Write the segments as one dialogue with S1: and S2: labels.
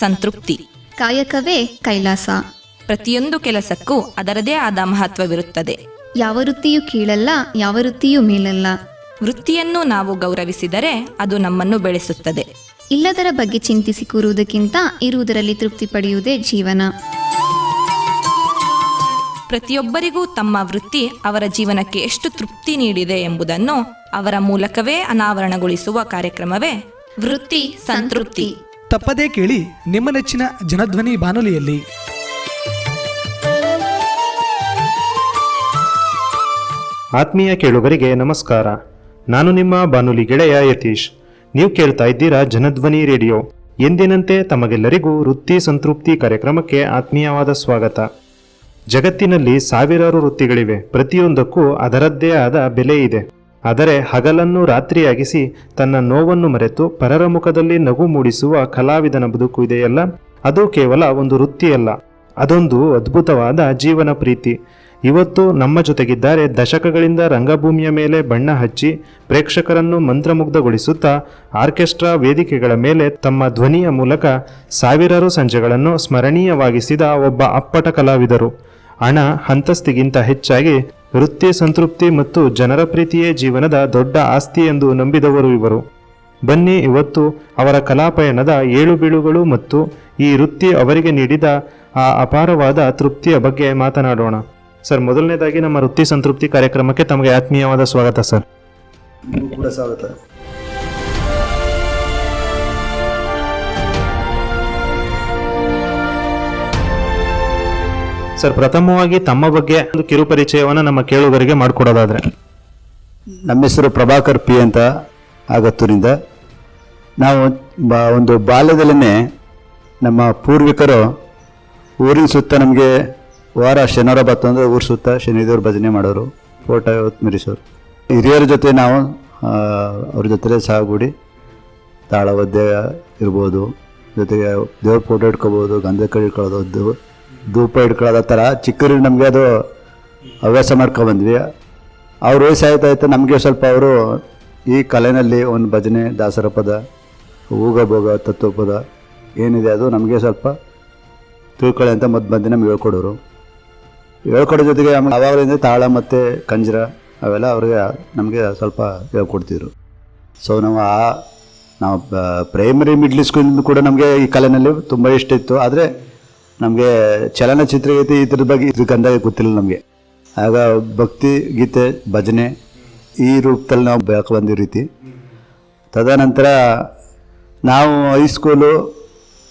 S1: ಸಂತೃಪ್ತಿ.
S2: ಕಾಯಕವೇ ಕೈಲಾಸ.
S1: ಪ್ರತಿಯೊಂದು ಕೆಲಸಕ್ಕೂ ಅದರದೇ ಆದ ಮಹತ್ವವಿರುತ್ತದೆ.
S2: ಯಾವ ವೃತ್ತಿಯೂ ಕೀಳಲ್ಲ, ಯಾವ ವೃತ್ತಿಯೂ ಮೇಲಲ್ಲ.
S1: ವೃತ್ತಿಯನ್ನು ನಾವು ಗೌರವಿಸಿದರೆ ಅದು ನಮ್ಮನ್ನು ಬೆಳೆಸುತ್ತದೆ.
S2: ಇಲ್ಲದರ ಬಗ್ಗೆ ಚಿಂತಿಸಿ ಕೂರುವುದಕ್ಕಿಂತ ಇರುವುದರಲ್ಲಿ ತೃಪ್ತಿ ಪಡೆಯುವುದೇ ಜೀವನ.
S1: ಪ್ರತಿಯೊಬ್ಬರಿಗೂ ತಮ್ಮ ವೃತ್ತಿ ಅವರ ಜೀವನಕ್ಕೆ ಎಷ್ಟು ತೃಪ್ತಿ ನೀಡಿದೆ ಎಂಬುದನ್ನು ಅವರ ಮೂಲಕವೇ ಅನಾವರಣಗೊಳಿಸುವ ಕಾರ್ಯಕ್ರಮವೇ ವೃತ್ತಿ ಸಂತೃಪ್ತಿ.
S3: ತಪ್ಪದೇ ಕೇಳಿ ನಿಮ್ಮ ನೆಚ್ಚಿನ ಜನಧ್ವನಿ ಬಾನುಲಿಯಲ್ಲಿ.
S4: ಆತ್ಮೀಯ ಕೇಳುಗರಿಗೆ ನಮಸ್ಕಾರ. ನಾನು ನಿಮ್ಮ ಬಾನುಲಿ ಗೆಳೆಯ ಯತೀಶ್. ನೀವು ಕೇಳ್ತಾ ಇದ್ದೀರಾ ಜನಧ್ವನಿ ರೇಡಿಯೋ. ಎಂದಿನಂತೆ ತಮಗೆಲ್ಲರಿಗೂ ವೃತ್ತಿ ಸಂತೃಪ್ತಿ ಕಾರ್ಯಕ್ರಮಕ್ಕೆ ಆತ್ಮೀಯವಾದ ಸ್ವಾಗತ. ಜಗತ್ತಿನಲ್ಲಿ ಸಾವಿರಾರು ವೃತ್ತಿಗಳಿವೆ. ಪ್ರತಿಯೊಂದಕ್ಕೂ ಅದರದ್ದೇ ಆದ ಬೆಲೆ ಇದೆ. ಆದರೆ ಹಗಲನ್ನು ರಾತ್ರಿಯಾಗಿಸಿ ತನ್ನ ನೋವನ್ನು ಮರೆತು ಪರರ ಮುಖದಲ್ಲಿ ನಗು ಮೂಡಿಸುವ ಕಲಾವಿದನ ಬದುಕು ಇದೆಯಲ್ಲ, ಅದು ಕೇವಲ ಒಂದು ವೃತ್ತಿಯಲ್ಲ, ಅದೊಂದು ಅದ್ಭುತವಾದ ಜೀವನ ಪ್ರೀತಿ. ಇವತ್ತು ನಮ್ಮ ಜೊತೆಗಿದ್ದಾರೆ ದಶಕಗಳಿಂದ ರಂಗಭೂಮಿಯ ಮೇಲೆ ಬಣ್ಣ ಹಚ್ಚಿ ಪ್ರೇಕ್ಷಕರನ್ನು ಮಂತ್ರಮುಗ್ಧಗೊಳಿಸುತ್ತಾ ಆರ್ಕೆಸ್ಟ್ರಾ ವೇದಿಕೆಗಳ ಮೇಲೆ ತಮ್ಮ ಧ್ವನಿಯ ಮೂಲಕ ಸಾವಿರಾರು ಸಂಜೆಗಳನ್ನು ಸ್ಮರಣೀಯವಾಗಿಸಿದ ಒಬ್ಬ ಅಪ್ಪಟ ಕಲಾವಿದರು. ಹಣ ಅಂತಸ್ತಿಗಿಂತ ಹೆಚ್ಚಾಗಿ ವೃತ್ತಿ ಸಂತೃಪ್ತಿ ಮತ್ತು ಜನರ ಪ್ರೀತಿಯೇ ಜೀವನದ ದೊಡ್ಡ ಆಸ್ತಿ ಎಂದು ನಂಬಿದವರು ಇವರು. ಬನ್ನಿ ಇವತ್ತು ಅವರ ಕಲಾಪಯಣದ ಏಳು ಬೀಳುಗಳು ಮತ್ತು ಈ ವೃತ್ತಿ ಅವರಿಗೆ ನೀಡಿದ ಆ ಅಪಾರವಾದ ತೃಪ್ತಿಯ ಬಗ್ಗೆ ಮಾತನಾಡೋಣ. ಸರ್, ಮೊದಲನೇದಾಗಿ ನಮ್ಮ ವೃತ್ತಿ ಸಂತೃಪ್ತಿ ಕಾರ್ಯಕ್ರಮಕ್ಕೆ ತಮಗೆ ಆತ್ಮೀಯವಾದ ಸ್ವಾಗತ ಸರ್.
S5: ಕೂಡ ಸ್ವಾಗತ.
S4: ಸರ್, ಪ್ರಥಮವಾಗಿ ತಮ್ಮ ಬಗ್ಗೆ ಒಂದು ಕಿರು ಪರಿಚಯವನ್ನು ನಮ್ಮ ಕೇಳುಗರಿಗೆ ಮಾಡಿಕೊಡೋದಾದ್ರೆ.
S5: ನಮ್ಮ ಹೆಸರು ಪ್ರಭಾಕರ್ ಪಿ ಅಂತ, ಆಗತ್ತೂರಿಂದ. ನಾವು ಒಂದು ಬಾಲ್ಯದಲ್ಲೇ ನಮ್ಮ ಪೂರ್ವಿಕರು ಊರಿನ ಸುತ್ತ ನಮಗೆ ವಾರ ಶನಿವಾರ ಬತ್ತು ಅಂದರೆ ಊರ ಸುತ್ತ ಶನಿದೇವ್ರ ಭಜನೆ ಮಾಡೋರು, ಫೋಟೋ ಮೆರೆಸೋರು. ಹಿರಿಯರ ಜೊತೆ ನಾವು ಅವ್ರ ಜೊತೆ ಸಾಗುಡಿ ತಾಳವಾದ್ಯ ಇರ್ಬೋದು, ಜೊತೆಗೆ ದೇವ್ರ ಫೋಟೋ ಇಟ್ಕೋಬೋದು, ಗಂಧ ಕೈ ಇಟ್ಕೊಳ್ಳೋದು, ಧೂಪ ಇಟ್ಕೊಳ್ಳೋದು. ಆ ಥರ ಚಿಕ್ಕರಿಗೆ ನಮಗೆ ಅದು ಹವ್ಯಾಸ ಮಾಡ್ಕೊಬಂದ್ವಿ. ಅವ್ರ ವಯಸ್ಸಾಯ್ತಾಯ್ತು ನಮಗೆ ಸ್ವಲ್ಪ ಅವರು ಈ ಕಲೆಯಲ್ಲಿ ಒಂದು ಭಜನೆ, ದಾಸರ ಪದ, ಊಗ ಭೋಗ, ತತ್ವಪದ ಏನಿದೆ ಅದು ನಮಗೆ ಸ್ವಲ್ಪ ತಿಳ್ಕೊಳ್ಳಿ ಅಂತ ಮೊದಲು ನಮ್ಗೆ ಹೇಳ್ಕೊಡೋರು. ಹೇಳ್ಕೊಡೋ ಜೊತೆಗೆ ಆವಾಗಲಿಂದ ತಾಳ ಮತ್ತು ಕಂಜರ ಅವೆಲ್ಲ ಅವ್ರಿಗೆ ನಮಗೆ ಸ್ವಲ್ಪ ಹೇಳ್ಕೊಡ್ತಿದ್ರು. ಸೊ ನಾವು ಪ್ರೈಮರಿ ಮಿಡ್ಲ್ ಸ್ಕೂಲಿಂದ ಕೂಡ ನಮಗೆ ಈ ಕಲೆಯಲ್ಲಿ ತುಂಬ ಇಷ್ಟ ಇತ್ತು. ಆದರೆ ನಮಗೆ ಚಲನಚಿತ್ರಗೀತೆ ಈ ಥರದ ಬಗ್ಗೆ ಇದಕ್ಕಂದಾಗ ಗೊತ್ತಿಲ್ಲ ನಮಗೆ. ಆಗ ಭಕ್ತಿ ಗೀತೆ, ಭಜನೆ ಈ ರೂಪದಲ್ಲಿ ನಾವು ಬೆಳಕು ಬಂದಿರೋ ರೀತಿ. ತದನಂತರ ನಾವು ಹೈಸ್ಕೂಲು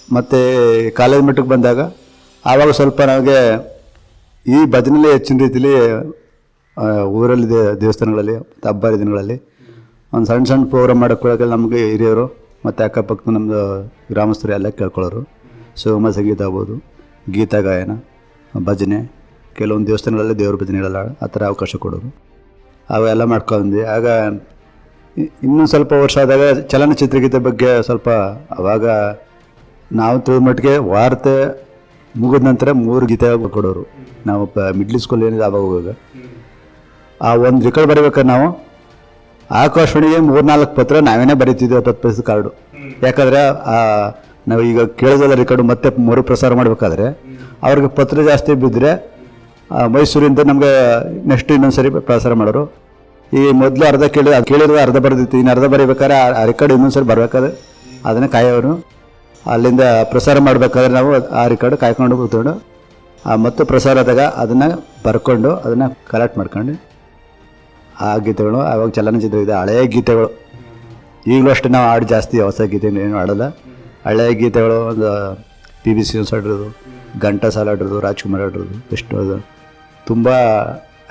S5: ಮತ್ತು ಕಾಲೇಜ್ ಮಟ್ಟಕ್ಕೆ ಬಂದಾಗ ಆವಾಗ ಸ್ವಲ್ಪ ನಮಗೆ ಈ ಭಜನೆಯಲ್ಲಿ ಹೆಚ್ಚಿನ ರೀತಿಯಲ್ಲಿ ಊರಲ್ಲಿ ದೇವಸ್ಥಾನಗಳಲ್ಲಿ ಹಬ್ಬ ದಿನಗಳಲ್ಲಿ ಒಂದು ಸಣ್ಣ ಸಣ್ಣ ಪ್ರೋಗ್ರಾಮ್ ಮಾಡೋಕ್ಕೆ ನಮಗೆ ಹಿರಿಯರು ಮತ್ತು ಅಕ್ಕಪಕ್ಕ ನಮ್ಮದು ಗ್ರಾಮಸ್ಥರು ಎಲ್ಲ ಕೇಳ್ಕೊಳ್ಳೋರು. ಸುಗಮ ಸಂಗೀತ ಆಗ್ಬೋದು, ಗೀತ ಗಾಯನ, ಭಜನೆ, ಕೆಲವೊಂದು ದೇವಸ್ಥಾನಗಳಲ್ಲಿ ದೇವ್ರ ಭಜನೆಗಳೆಲ್ಲ ಆ ಥರ ಅವಕಾಶ ಕೊಡೋರು. ಅವೆಲ್ಲ ಮಾಡ್ಕೊಂಡ್ವಿ. ಆಗ ಇನ್ನೂ ಸ್ವಲ್ಪ ವರ್ಷ ಆದಾಗ ಚಲನಚಿತ್ರಗೀತೆ ಬಗ್ಗೆ ಸ್ವಲ್ಪ ಅವಾಗ ನಾವು ತಿಳಿದ ಮಟ್ಟಿಗೆ ವಾರ್ತೆ ಮುಗಿದ ನಂತರ 3 ಗೀತೆ ಕೊಡೋರು. ನಾವು ಮಿಡ್ಲ್ ಸ್ಕೂಲ್ ಏನಿದೆ ಆವಾಗ ಹೋಗುವಾಗ ಆ ಒಂದು ರೆಕಾರ್ಡ್ ಬರೀಬೇಕಾದ್ರೆ ನಾವು ಆಕಾಶವಾಣಿಗೆ 3-4 ಪತ್ರ ನಾವೇನೇ ಬರೀತಿದ್ವಿ, 10 ಪೈಸೆ ಕಾರ್ಡು. ಯಾಕಂದರೆ ನಾವು ಈಗ ಕೇಳಿದಲ್ಲ ರೆಕಾರ್ಡು ಮತ್ತೆ ಮರುಪ್ರಸಾರ ಮಾಡಬೇಕಾದ್ರೆ ಅವ್ರಿಗೆ ಪತ್ರ ಜಾಸ್ತಿ ಬಿದ್ದರೆ ಮೈಸೂರಿಂದ ನಮಗೆ ನೆಕ್ಸ್ಟ್ ಇನ್ನೊಂದು ಸರಿ ಪ್ರಸಾರ ಮಾಡೋರು. ಈ ಮೊದಲು ಅರ್ಧ ಕೇಳಿದ್ರೆ ಅರ್ಧ ಬರೆದಿತ್ತು, ಇನ್ನು ಅರ್ಧ ಬರೀಬೇಕಾದ್ರೆ ಆ ರೆಕಾರ್ಡ್ ಇನ್ನೊಂದು ಸರಿ ಬರಬೇಕಾದ್ರೆ ಅದನ್ನೇ ಕಾಯೋರು. ಅಲ್ಲಿಂದ ಪ್ರಸಾರ ಮಾಡಬೇಕಾದ್ರೆ ನಾವು ಆ ರೆಕಾರ್ಡ್ ಕಾಯ್ಕೊಂಡು ಕೂತ್ಕೊಂಡು ಮತ್ತು ಪ್ರಸಾರ ಆದಾಗ ಅದನ್ನು ಬರ್ಕೊಂಡು ಅದನ್ನು ಕಲೆಕ್ಟ್ ಮಾಡ್ಕೊಂಡು ಆ ಗೀತೆಗಳು ಆವಾಗ ಚಲನಚಿತ್ರ ಇದೆ, ಹಳೆಯ ಗೀತೆಗಳು. ಈಗಲೂ ಅಷ್ಟೇ ನಾವು ಹಾಡು ಜಾಸ್ತಿ ಹೊಸ ಗೀತೆ ಏನು ಆಡೋಲ್ಲ. ಹಳೆಯ ಗೀತೆಗಳು ಒಂದು PB ಶ್ರೀನಿವಾಸ್ ಆಡಿರೋದು, ಘಂಟಸಾಲ ಆಡಿರೋದು, ರಾಜ್ಕುಮಾರ್ ಆಡಿರೋದು, ಎಷ್ಟು ಅದು ತುಂಬ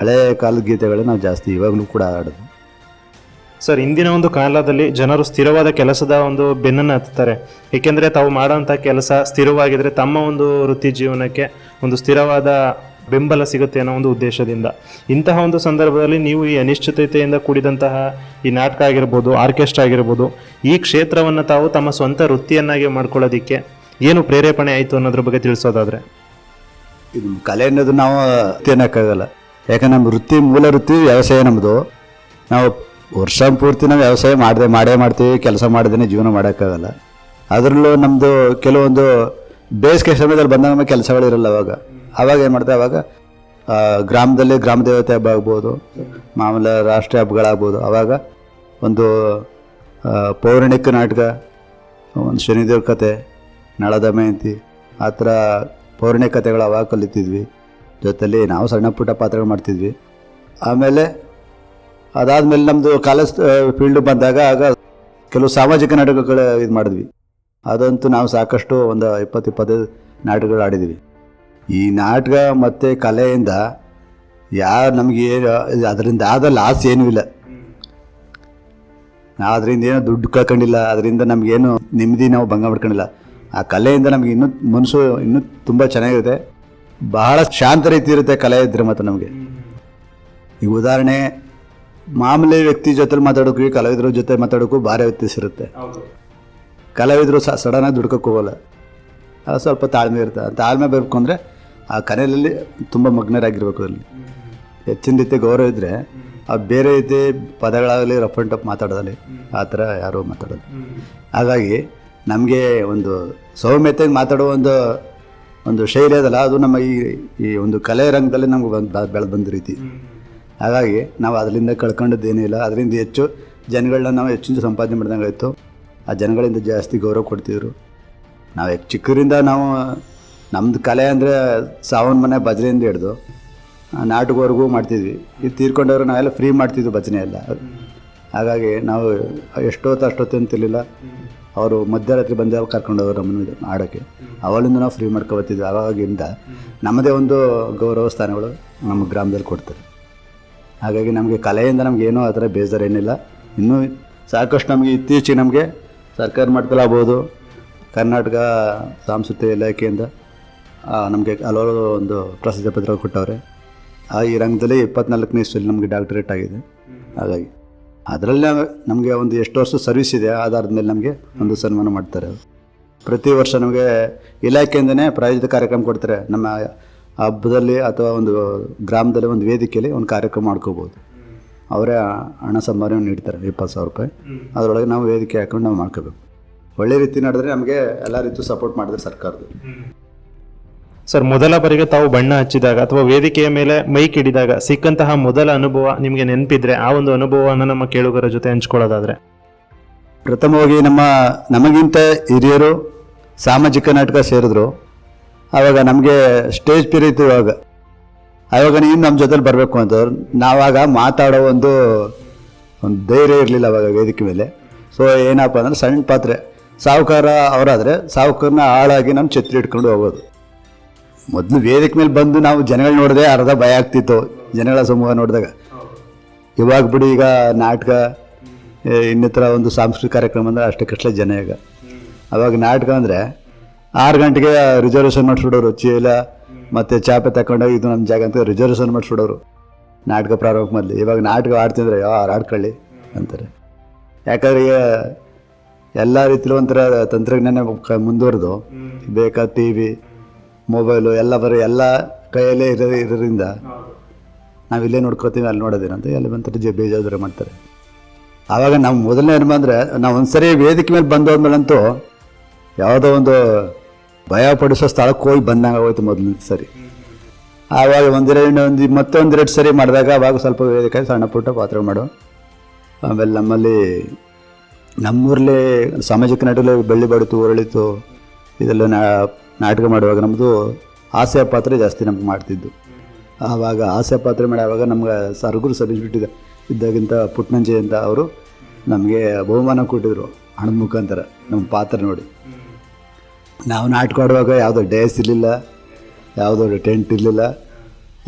S5: ಹಳೆಯ ಕಾಲದ ಗೀತೆಗಳು ನಾವು ಜಾಸ್ತಿ ಇವಾಗಲೂ ಕೂಡ ಆಡೋದು.
S4: ಸರ್, ಇಂದಿನ ಒಂದು ಕಾಲದಲ್ಲಿ ಜನರು ಸ್ಥಿರವಾದ ಕೆಲಸದ ಒಂದು ಬೆನ್ನನ್ನು ಹತ್ತಾರೆ. ಏಕೆಂದರೆ ತಾವು ಮಾಡೋಂಥ ಕೆಲಸ ಸ್ಥಿರವಾಗಿದ್ದರೆ ತಮ್ಮ ಒಂದು ವೃತ್ತಿ ಜೀವನಕ್ಕೆ ಒಂದು ಸ್ಥಿರವಾದ ಬೆಂಬಲ ಸಿಗುತ್ತೆ ಅನ್ನೋ ಒಂದು ಉದ್ದೇಶದಿಂದ. ಇಂತಹ ಒಂದು ಸಂದರ್ಭದಲ್ಲಿ ನೀವು ಈ ಅನಿಶ್ಚಿತತೆಯಿಂದ ಕೂಡಿದಂತಹ ಈ ನಾಟಕ ಆಗಿರ್ಬೋದು, ಆರ್ಕೆಸ್ಟ್ರಾ ಆಗಿರ್ಬೋದು, ಈ ಕ್ಷೇತ್ರವನ್ನು ತಾವು ತಮ್ಮ ಸ್ವಂತ ವೃತ್ತಿಯನ್ನಾಗಿ ಮಾಡ್ಕೊಳ್ಳೋದಕ್ಕೆ ಏನು ಪ್ರೇರೇಪಣೆ ಆಯಿತು ಅನ್ನೋದ್ರ ಬಗ್ಗೆ ತಿಳಿಸೋದಾದರೆ.
S5: ಇದು ಕಲೆ ಅನ್ನೋದು ನಾವು ವೃತ್ತಿ ಅನ್ನೋಕ್ಕಾಗಲ್ಲ. ಯಾಕಂದ್ರೆ ನಮ್ಮ ವೃತ್ತಿ ಮೂಲ ವೃತ್ತಿ ವ್ಯವಸಾಯ ನಮ್ಮದು. ನಾವು ವರ್ಷ ಪೂರ್ತಿ ನಾವು ವ್ಯವಸಾಯ ಮಾಡೇ ಮಾಡ್ತೀವಿ, ಕೆಲಸ ಮಾಡದೇ ಜೀವನ ಮಾಡೋಕ್ಕಾಗಲ್ಲ. ಅದರಲ್ಲೂ ನಮ್ಮದು ಕೆಲವೊಂದು ಬೇಸಿಗೆ ಸಮಯದಲ್ಲಿ ಬಂದಾಗ ನಮಗೆ ಕೆಲಸಗಳಿರಲ್ಲ. ಅವಾಗ ಏನು ಮಾಡ್ತಾರೆ, ಅವಾಗ ಗ್ರಾಮದಲ್ಲಿ ಗ್ರಾಮ ದೇವತೆ ಹಬ್ಬ ಆಗ್ಬೋದು, ಮಾಮೂಲಿ ರಾಷ್ಟ್ರೀಯ ಹಬ್ಬಗಳಾಗ್ಬೋದು. ಆವಾಗ ಒಂದು ಪೌರಾಣಿಕ ನಾಟಕ, ಒಂದು ಶನಿದೇವ್ರ ಕತೆ, ನಳದ ಮಯಂತಿ, ಆ ಥರ ಪೌರಾಣಿಕ ಕಥೆಗಳು ಅವಾಗ ಕಲಿತಿದ್ವಿ. ಜೊತೆಲಿ ನಾವು ಸಣ್ಣ ಪುಟ್ಟ ಪಾತ್ರಗಳು ಮಾಡ್ತಿದ್ವಿ. ಆಮೇಲೆ ಅದಾದಮೇಲೆ ನಮ್ಮದು ಕಾಲೇಜ್ ಫೀಲ್ಡ್ ಬಂದಾಗ ಆಗ ಕೆಲವು ಸಾಮಾಜಿಕ ನಾಟಕಗಳು ಇದು ಮಾಡಿದ್ವಿ. ಅದಂತೂ ನಾವು ಸಾಕಷ್ಟು ಒಂದು 20-25 ನಾಟಕಗಳು ಆಡಿದ್ವಿ. ಈ ನಾಟಕ ಮತ್ತು ಕಲೆಯಿಂದ ನಮಗೆ ಅದರಿಂದ ಆದ ಲಾಸ್ ಏನೂ ಇಲ್ಲ. ನಾವು ಅದರಿಂದ ಏನೋ ದುಡ್ಡು ಕಳ್ಕೊಂಡಿಲ್ಲ, ಅದರಿಂದ ನಮಗೇನು ನೆಮ್ಮದಿ ನಾವು ಭಂಗ ಮಾಡ್ಕೊಂಡಿಲ್ಲ. ಆ ಕಲೆಯಿಂದ ನಮಗೆ ಇನ್ನೂ ಮನಸ್ಸು ಇನ್ನೂ ತುಂಬ ಚೆನ್ನಾಗಿರುತ್ತೆ, ಬಹಳ ಶಾಂತ ರೀತಿ ಇರುತ್ತೆ ಕಲೆ ಇದ್ದರೆ ಮತ್ತು ನಮಗೆ. ಈಗ ಉದಾಹರಣೆ, ಮಾಮೂಲಿ ವ್ಯಕ್ತಿ ಜೊತೆ ಮಾತಾಡೋಕ್ಕೂ ಕಲಾವಿದ್ರ ಜೊತೆ ಮಾತಾಡೋಕ್ಕೂ ಭಾರಿ ವ್ಯತ್ಯಾಸ ಇರುತ್ತೆ. ಕಲಾವಿದರು ಸಡನ್ನಾಗಿ ದುಡ್ಕೋಕ್ಕೆ ಹೋಗೋಲ್ಲ, ಅದು ಸ್ವಲ್ಪ ತಾಳ್ಮೆ ಇರುತ್ತೆ. ತಾಳ್ಮೆ ಬೇಕು ಅಂದರೆ ಆ ಕಲೆಯಲ್ಲಿ ತುಂಬ ಮಗ್ನರಾಗಿರ್ಬೇಕು. ಅಲ್ಲಿ ಹೆಚ್ಚಿನ ರೀತಿ ಗೌರವ ಇದ್ದರೆ ಅದು ಬೇರೆ ರೀತಿ ಪದಗಳಾಗಲಿ ರಫ್ ಆ್ಯಂಡ್ ಟಫ್ ಮಾತಾಡೋದಲ್ಲಿ ಆ ಥರ ಯಾರೂ ಮಾತಾಡೋದು. ಹಾಗಾಗಿ ನಮಗೆ ಒಂದು ಸೌಮ್ಯತೆಗೆ ಮಾತಾಡೋ ಒಂದು ಶೈಲಿ ಅದಲ್ಲ, ಅದು ನಮ್ಮ ಈ ಒಂದು ಕಲೆ ರಂಗದಲ್ಲಿ ನಮ್ಗೆ ಬೆಳೆದು ಬಂದ ರೀತಿ. ಹಾಗಾಗಿ ನಾವು ಅದರಿಂದ ಕಳ್ಕೊಂಡದ್ದೇನೂ ಇಲ್ಲ. ಅದರಿಂದ ಹೆಚ್ಚು ಜನಗಳನ್ನ ನಾವು ಹೆಚ್ಚಿನ ಸಂಪಾದನೆ ಮಾಡಿದಂಗೆ ಆಯಿತು. ಆ ಜನಗಳಿಂದ ಜಾಸ್ತಿ ಗೌರವ ಕೊಡ್ತಿದ್ರು. ನಾವು ಚಿಕ್ಕರಿಂದ ನಾವು ನಮ್ಮದು ಕಲೆ ಅಂದರೆ ಸಾವನ ಮನೆ ಭಜನೆಯಿಂದ ಹಿಡ್ದು ನಾಟಕವರೆಗೂ ಮಾಡ್ತಿದ್ವಿ. ಇದು ತೀರ್ಕೊಂಡವ್ರು ನಾವೆಲ್ಲ ಫ್ರೀ ಮಾಡ್ತಿದ್ವಿ ಭಜನೆ ಎಲ್ಲ. ಹಾಗಾಗಿ ನಾವು ಅಷ್ಟೊತ್ತು ಅಂತಿರಲಿಲ್ಲ. ಅವರು ಮಧ್ಯರಾತ್ರಿ ಬಂದಾಗ ಕರ್ಕೊಂಡವ್ರು ನಮ್ಮನ್ನು ಆಡೋಕ್ಕೆ, ಅವಳಿಂದ ನಾವು ಫ್ರೀ ಮಾಡ್ಕೊಬತ್ತಿದ್ವಿ. ಆವಾಗಿಂದ ನಮ್ಮದೇ ಒಂದು ಗೌರವ ಸ್ಥಾನಗಳು ನಮ್ಮ ಗ್ರಾಮದಲ್ಲಿ ಕೊಡ್ತಾರೆ. ಹಾಗಾಗಿ ನಮಗೆ ಕಲೆಯಿಂದ ನಮಗೇನೋ ಆ ಥರ ಬೇಜಾರೇನಿಲ್ಲ. ಇನ್ನೂ ಸಾಕಷ್ಟು ನಮಗೆ ಇತ್ತೀಚೆಗೆ ನಮಗೆ ಸರ್ಕಾರ ಮಟ್ಟದಲ್ಲಾಗ್ಬೋದು, ಕರ್ನಾಟಕ ಸಾಂಸ್ಕೃತಿಕ ಇಲಾಖೆಯಿಂದ ನಮಗೆ ಹಲವಾರು ಒಂದು ಪ್ರಸಿದ್ಧ ಪತ್ರ ಕೊಟ್ಟವ್ರೆ. ಈ ರಂಗದಲ್ಲಿ 24ನೇ ಇಸ್ವಿಯಲ್ಲಿ ನಮಗೆ ಡಾಕ್ಟರೇಟ್ ಆಗಿದೆ. ಹಾಗಾಗಿ ಅದರಲ್ಲೇ ನಮಗೆ ಒಂದು ಎಷ್ಟು ವರ್ಷ ಸರ್ವಿಸ್ ಇದೆ ಆಧಾರದ ಮೇಲೆ ನಮಗೆ ಒಂದು ಸನ್ಮಾನ ಮಾಡ್ತಾರೆ. ಪ್ರತಿ ವರ್ಷ ನಮಗೆ ಇಲಾಖೆಯಿಂದನೇ ಪ್ರಾಯೋಜಿತ ಕಾರ್ಯಕ್ರಮ ಕೊಡ್ತಾರೆ. ನಮ್ಮ ಹಬ್ಬದಲ್ಲಿ ಅಥವಾ ಒಂದು ಗ್ರಾಮದಲ್ಲಿ ಒಂದು ವೇದಿಕೆಯಲ್ಲಿ ಒಂದು ಕಾರ್ಯಕ್ರಮ ಮಾಡ್ಕೋಬೋದು. ಅವರೇ ಹಣ ಸಂಭಾವನೆ ನೀಡ್ತಾರೆ, 20,000 ರೂಪಾಯಿ. ಅದರೊಳಗೆ ನಾವು ವೇದಿಕೆ ಹಾಕೊಂಡು ನಾವು ಮಾಡ್ಕೋಬೇಕು. ಒಳ್ಳೆ ರೀತಿ ನಡೆದ್ರೆ ನಮಗೆ ಎಲ್ಲ ರೀತಿ ಸಪೋರ್ಟ್ ಮಾಡಿದ್ರೆ ಸರ್ಕಾರದ್ದು.
S4: ಸರ್, ಮೊದಲ ಬಾರಿಗೆ ತಾವು ಬಣ್ಣ ಹಚ್ಚಿದಾಗ ಅಥವಾ ವೇದಿಕೆಯ ಮೇಲೆ ಮೈಕ್ ಹಿಡಿದಾಗ ಸಿಕ್ಕಂತಹ ಮೊದಲ ಅನುಭವ ನಿಮಗೆ ನೆನಪಿದ್ರೆ ಆ ಒಂದು ಅನುಭವವನ್ನು ನಮ್ಮ ಕೇಳುಗರ ಜೊತೆ ಹಂಚ್ಕೊಳ್ಳೋದಾದ್ರೆ?
S5: ಪ್ರಥಮವಾಗಿ ನಮಗಿಂತ ಹಿರಿಯರು ಸಾಮಾಜಿಕ ನಾಟಕ ಸೇರಿದ್ರು. ಆವಾಗ ನಮಗೆ ಸ್ಟೇಜ್ ಪೇರ್ ಇತ್ತು. ಆವಾಗ ನೀನು ನಮ್ಮ ಜೊತೆಲಿ ಬರಬೇಕು ಅಂತವ್ರು. ನಾವಾಗ ಮಾತಾಡೋ ಒಂದು ಧೈರ್ಯ ಇರಲಿಲ್ಲ ಅವಾಗ ವೇದಿಕೆ ಮೇಲೆ. ಸೊ ಏನಪ್ಪ ಅಂದರೆ ಸಣ್ಣ ಪಾತ್ರೆ, ಸಾಹುಕಾರ ಅವರಾದರೆ ಸಾಹುಕಾರನ ಆಳಾಗಿ ನಮ್ಮ ಛತ್ರಿ ಇಟ್ಕೊಂಡು ಹೋಗೋದು. ಮೊದಲು ವೇದಿಕೆ ಮೇಲೆ ಬಂದು ನಾವು ಜನಗಳು ನೋಡಿದೆ ಅರ್ಧ ಭಯ ಆಗ್ತಿತ್ತು, ಜನಗಳ ಸಮೂಹ ನೋಡಿದಾಗ. ಇವಾಗ ಬಿಡಿ, ಈಗ ನಾಟಕ ಇನ್ನಿತರ ಒಂದು ಸಾಂಸ್ಕೃತಿಕ ಕಾರ್ಯಕ್ರಮ ಅಂದರೆ ಅಷ್ಟಕ್ಕಷ್ಟೇ ಜನ. ಈಗ ಅವಾಗ ನಾಟಕ ಅಂದರೆ 6 ಗಂಟೆಗೆ ರಿಸರ್ವೇಷನ್ ಮಾಡಿಸ್ಬಿಡೋರು. ಚೀಲ ಮತ್ತು ಚಾಪೆ ತಗೊಂಡೋಗಿ ಇದು ನಮ್ಮ ಜಾಗ ಅಂತ ರಿಸರ್ವೇಷನ್ ಮಾಡಿಸ್ಬಿಡೋರು ನಾಟಕ ಪ್ರಾರಂಭಕ್ಕೆ ಮೊದಲು. ಇವಾಗ ನಾಟಕ ಆಡ್ತಿದ್ರೆ ಯಾರು ಆಡ್ಕೊಳ್ಳಿ ಅಂತಾರೆ. ಯಾಕಂದರೆ ಈಗ ಎಲ್ಲ ರೀತಿಲೂ ಒಂಥರ ತಂತ್ರಜ್ಞಾನ ಮುಂದುವರೆದು ಬೇಕಾದ TV, ಮೊಬೈಲು ಎಲ್ಲ ಕೈಯಲ್ಲೇ ಇರೋದ್ರಿಂದ ನಾವಿಲ್ಲೇ ನೋಡ್ಕೋತೀವಿ, ಅಲ್ಲಿ ನೋಡೋದೇನಂತ ಅಲ್ಲಿ ಬಂತಾರೆ ಬೇಜಾರು ಮಾಡ್ತಾರೆ. ಆವಾಗ ನಾವು ಮೊದಲನೇ ಅನುಭವ ಅಂದರೆ ನಾವು ಒಂದ್ಸರಿ ವೇದಿಕೆ ಮೇಲೆ ಬಂದೋದ್ಮೇಲಂತೂ ಯಾವುದೋ ಒಂದು ಭಯ ಪಡಿಸೋ ಸ್ಥಳಕ್ಕೆ ಹೋಗಿ ಬಂದಂಗೆ ಆಗೋಯ್ತು ಮೊದಲನೇ ಸರಿ. ಆವಾಗ ಮತ್ತೊಂದೆರಡು ಸರಿ ಮಾಡಿದಾಗ ಅವಾಗ ಸ್ವಲ್ಪ ವೇದಿಕೆ ಸಣ್ಣ ಪುಟ್ಟ ಪಾತ್ರ ಮಾಡೋ. ಆಮೇಲೆ ನಮ್ಮೂರಲ್ಲೇ ಸಾಮಾಜಿಕ ನಾಟಕದಲ್ಲಿ ಬೆಳ್ಳಿ ಬಡಿತು, ಹೊರಳಿತು, ಇದೆಲ್ಲ ನಾಟಕ ಮಾಡುವಾಗ ನಮ್ಮದು ಹಾಸ್ಯ ಪಾತ್ರೆ ಜಾಸ್ತಿ ನಮ್ಗೆ ಮಾಡ್ತಿದ್ದು. ಆವಾಗ ಹಾಸ್ಯ ಪಾತ್ರೆ ಮಾಡಿ ಆವಾಗ ನಮ್ಗೆ ಸರಗುರು ಸಲ್ಲಿಸ್ಬಿಟ್ಟಿದೆ ಇದ್ದಾಗಿಂತ ಪುಟ್ನಂಜೆ ಅಂತ ಅವರು ನಮಗೆ ಬಹುಮಾನ ಕೊಟ್ಟಿದ್ರು ಹಣದ ಮುಖಾಂತರ ನಮ್ಮ ಪಾತ್ರ ನೋಡಿ. ನಾವು ನಾಟಕ ಆಡುವಾಗ ಯಾವುದೋ ಡೇಸ್ ಇರಲಿಲ್ಲ, ಯಾವುದೋ ಟೆಂಟ್ ಇರಲಿಲ್ಲ.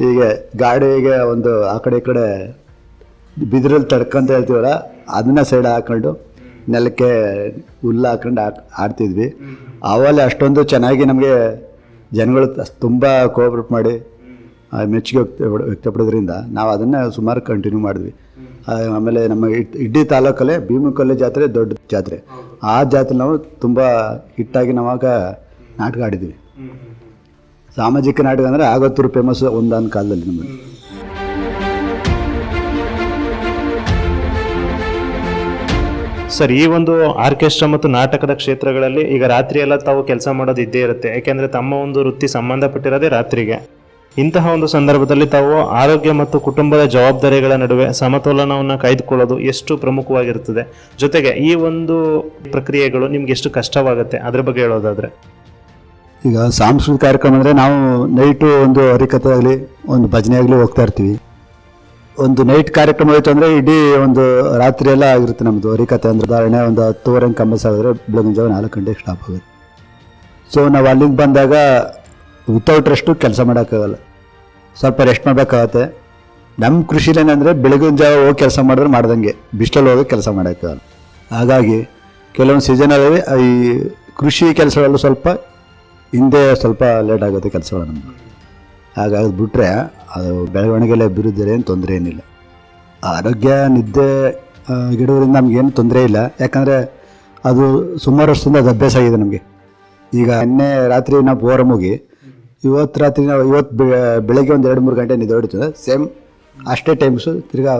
S5: ಹೀಗೆ ಗಾಡಿಗೆ ಒಂದು ಆ ಕಡೆ ಈ ಕಡೆ ಬಿದಿರಲ್ಲಿ ತಡ್ಕೊಂತ ಹೇಳ್ತೀವಲ್ಲ, ಅದನ್ನ ಸೈಡ್ ಹಾಕ್ಕೊಂಡು ನೆಲಕ್ಕೆ ಹುಲ್ಲು ಹಾಕೊಂಡು ಆಡ್ತಿದ್ವಿ. ಅವಲ್ಲಿ ಅಷ್ಟೊಂದು ಚೆನ್ನಾಗಿ ನಮಗೆ ಜನಗಳು ತುಂಬ ಕೋಆಪ್ರೇಟ್ ಮಾಡಿ ಮೆಚ್ಚುಗೆ ವ್ಯಕ್ತಪಡೋದ್ರಿಂದ ನಾವು ಅದನ್ನು ಸುಮಾರು ಕಂಟಿನ್ಯೂ ಮಾಡಿದ್ವಿ. ಆಮೇಲೆ ನಮ್ಮ ಇಡೀ ತಾಲೂಕಲ್ಲೇ ಭೀಮಕಲ್ಲೆ ಜಾತ್ರೆ ದೊಡ್ಡ ಜಾತ್ರೆ. ಆ ಜಾತ್ರೆ ನಾವು ತುಂಬ ಹಿಟ್ಟಾಗಿ ನಾವಾಗ ನಾಟಕ ಆಡಿದ್ವಿ. ಸಾಮಾಜಿಕ ನಾಟಕ ಅಂದರೆ ಆಗತ್ತೂರು ಫೇಮಸ್ ಒಂದಾನ ಕಾಲದಲ್ಲಿ ನಮ್ಮಲ್ಲಿ.
S4: ಸರ್, ಈ ಒಂದು ಆರ್ಕೆಸ್ಟ್ರಾ ಮತ್ತು ನಾಟಕದ ಕ್ಷೇತ್ರಗಳಲ್ಲಿ ಈಗ ರಾತ್ರಿ ಎಲ್ಲ ತಾವು ಕೆಲಸ ಮಾಡೋದು ಇದ್ದೇ ಇರುತ್ತೆ, ಯಾಕೆಂದರೆ ತಮ್ಮ ಒಂದು ವೃತ್ತಿ ಸಂಬಂಧಪಟ್ಟಿರೋದೇ ರಾತ್ರಿಗೆ. ಇಂತಹ ಒಂದು ಸಂದರ್ಭದಲ್ಲಿ ತಾವು ಆರೋಗ್ಯ ಮತ್ತು ಕುಟುಂಬದ ಜವಾಬ್ದಾರಿಗಳ ನಡುವೆ ಸಮತೋಲನವನ್ನು ಕಾಯ್ದುಕೊಳ್ಳೋದು ಎಷ್ಟು ಪ್ರಮುಖವಾಗಿರುತ್ತದೆ, ಜೊತೆಗೆ ಈ ಒಂದು ಪ್ರಕ್ರಿಯೆಗಳು ನಿಮ್ಗೆ ಎಷ್ಟು ಕಷ್ಟವಾಗುತ್ತೆ, ಅದ್ರ ಬಗ್ಗೆ ಹೇಳೋದಾದ್ರೆ?
S5: ಈಗ ಸಾಂಸ್ಕೃತಿಕ ಕಾರ್ಯಕ್ರಮ ಅಂದರೆ ನಾವು ನೈಟು ಒಂದು ಹರಿಕಥೆ ಆಗಲಿ ಒಂದು ಭಜನೆ ಆಗಲಿ ಹೋಗ್ತಾ ಇರ್ತೀವಿ. ಒಂದು ನೈಟ್ ಕಾರ್ಯಕ್ರಮ ಆಯಿತು ಅಂದರೆ ಇಡೀ ಒಂದು ರಾತ್ರಿ ಎಲ್ಲ ಆಗಿರುತ್ತೆ ನಮ್ಮದು ಹರಿಕಥೆ. ಅಂದರೆ ಉದಾಹರಣೆ ಒಂದು 10:30 ಕಂಬಸ್ ಆಗಿದ್ರೆ ಬೆಳಗಿನ ಜಾವ 4 ಗಂಟೆಗೆ ಸ್ಟಾಪ್ ಆಗುತ್ತೆ. ಸೊ ನಾವು ಅಲ್ಲಿಂದ ಬಂದಾಗ ವಿತೌಟ್ ರೆಸ್ಟು ಕೆಲಸ ಮಾಡೋಕ್ಕಾಗಲ್ಲ, ಸ್ವಲ್ಪ ರೆಸ್ಟ್ ಮಾಡಬೇಕಾಗತ್ತೆ. ನಮ್ಮ ಕೃಷಿಲೇನೆಂದರೆ ಬೆಳಗಿನ ಜಾವ ಹೋಗಿ ಕೆಲಸ ಮಾಡಿದ್ರೆ ಮಾಡ್ದಂಗೆ, ಬಿಸಿಲಲ್ಲಿ ಹೋಗಿ ಕೆಲಸ ಮಾಡೋಕ್ಕಾಗಲ್ಲ. ಹಾಗಾಗಿ ಕೆಲವೊಂದು ಸೀಸನಲ್ಲಿ ಈ ಕೃಷಿ ಕೆಲಸಗಳಲ್ಲೂ ಸ್ವಲ್ಪ ಹಿಂದೆ ಸ್ವಲ್ಪ ಲೇಟ್ ಆಗುತ್ತೆ ಕೆಲಸಗಳು ನಮ್ಮದು. ಹಾಗಾಗಿ ಬಿಟ್ಟರೆ ಅದು ಬೆಳವಣಿಗೆಲ್ಲ ಅಭಿವೃದ್ಧಿ ಏನು ತೊಂದರೆ ಏನಿಲ್ಲ. ಆರೋಗ್ಯ ನಿದ್ದೆ ಗಿಡೋದ್ರಿಂದ ನಮಗೇನು ತೊಂದರೆ ಇಲ್ಲ, ಯಾಕಂದರೆ ಅದು ಸುಮಾರು ವರ್ಷದಿಂದ ಅದು ಅಭ್ಯಾಸ ಆಗಿದೆ ನಮಗೆ. ಈಗ ನಿನ್ನೆ ರಾತ್ರಿ ನಾವು ಪ್ರೋಗ್ರಾಮ್ ಹೋಗಿ ಇವತ್ತು ರಾತ್ರಿ ನಾವು ಬೆಳಗ್ಗೆ ಒಂದು 2-3 ಗಂಟೆ ನಿದ್ದೆ ಹೊಡಿತದೆ, ಸೇಮ್ ಅಷ್ಟೇ ಟೈಮ್ಸು ತಿರ್ಗಾ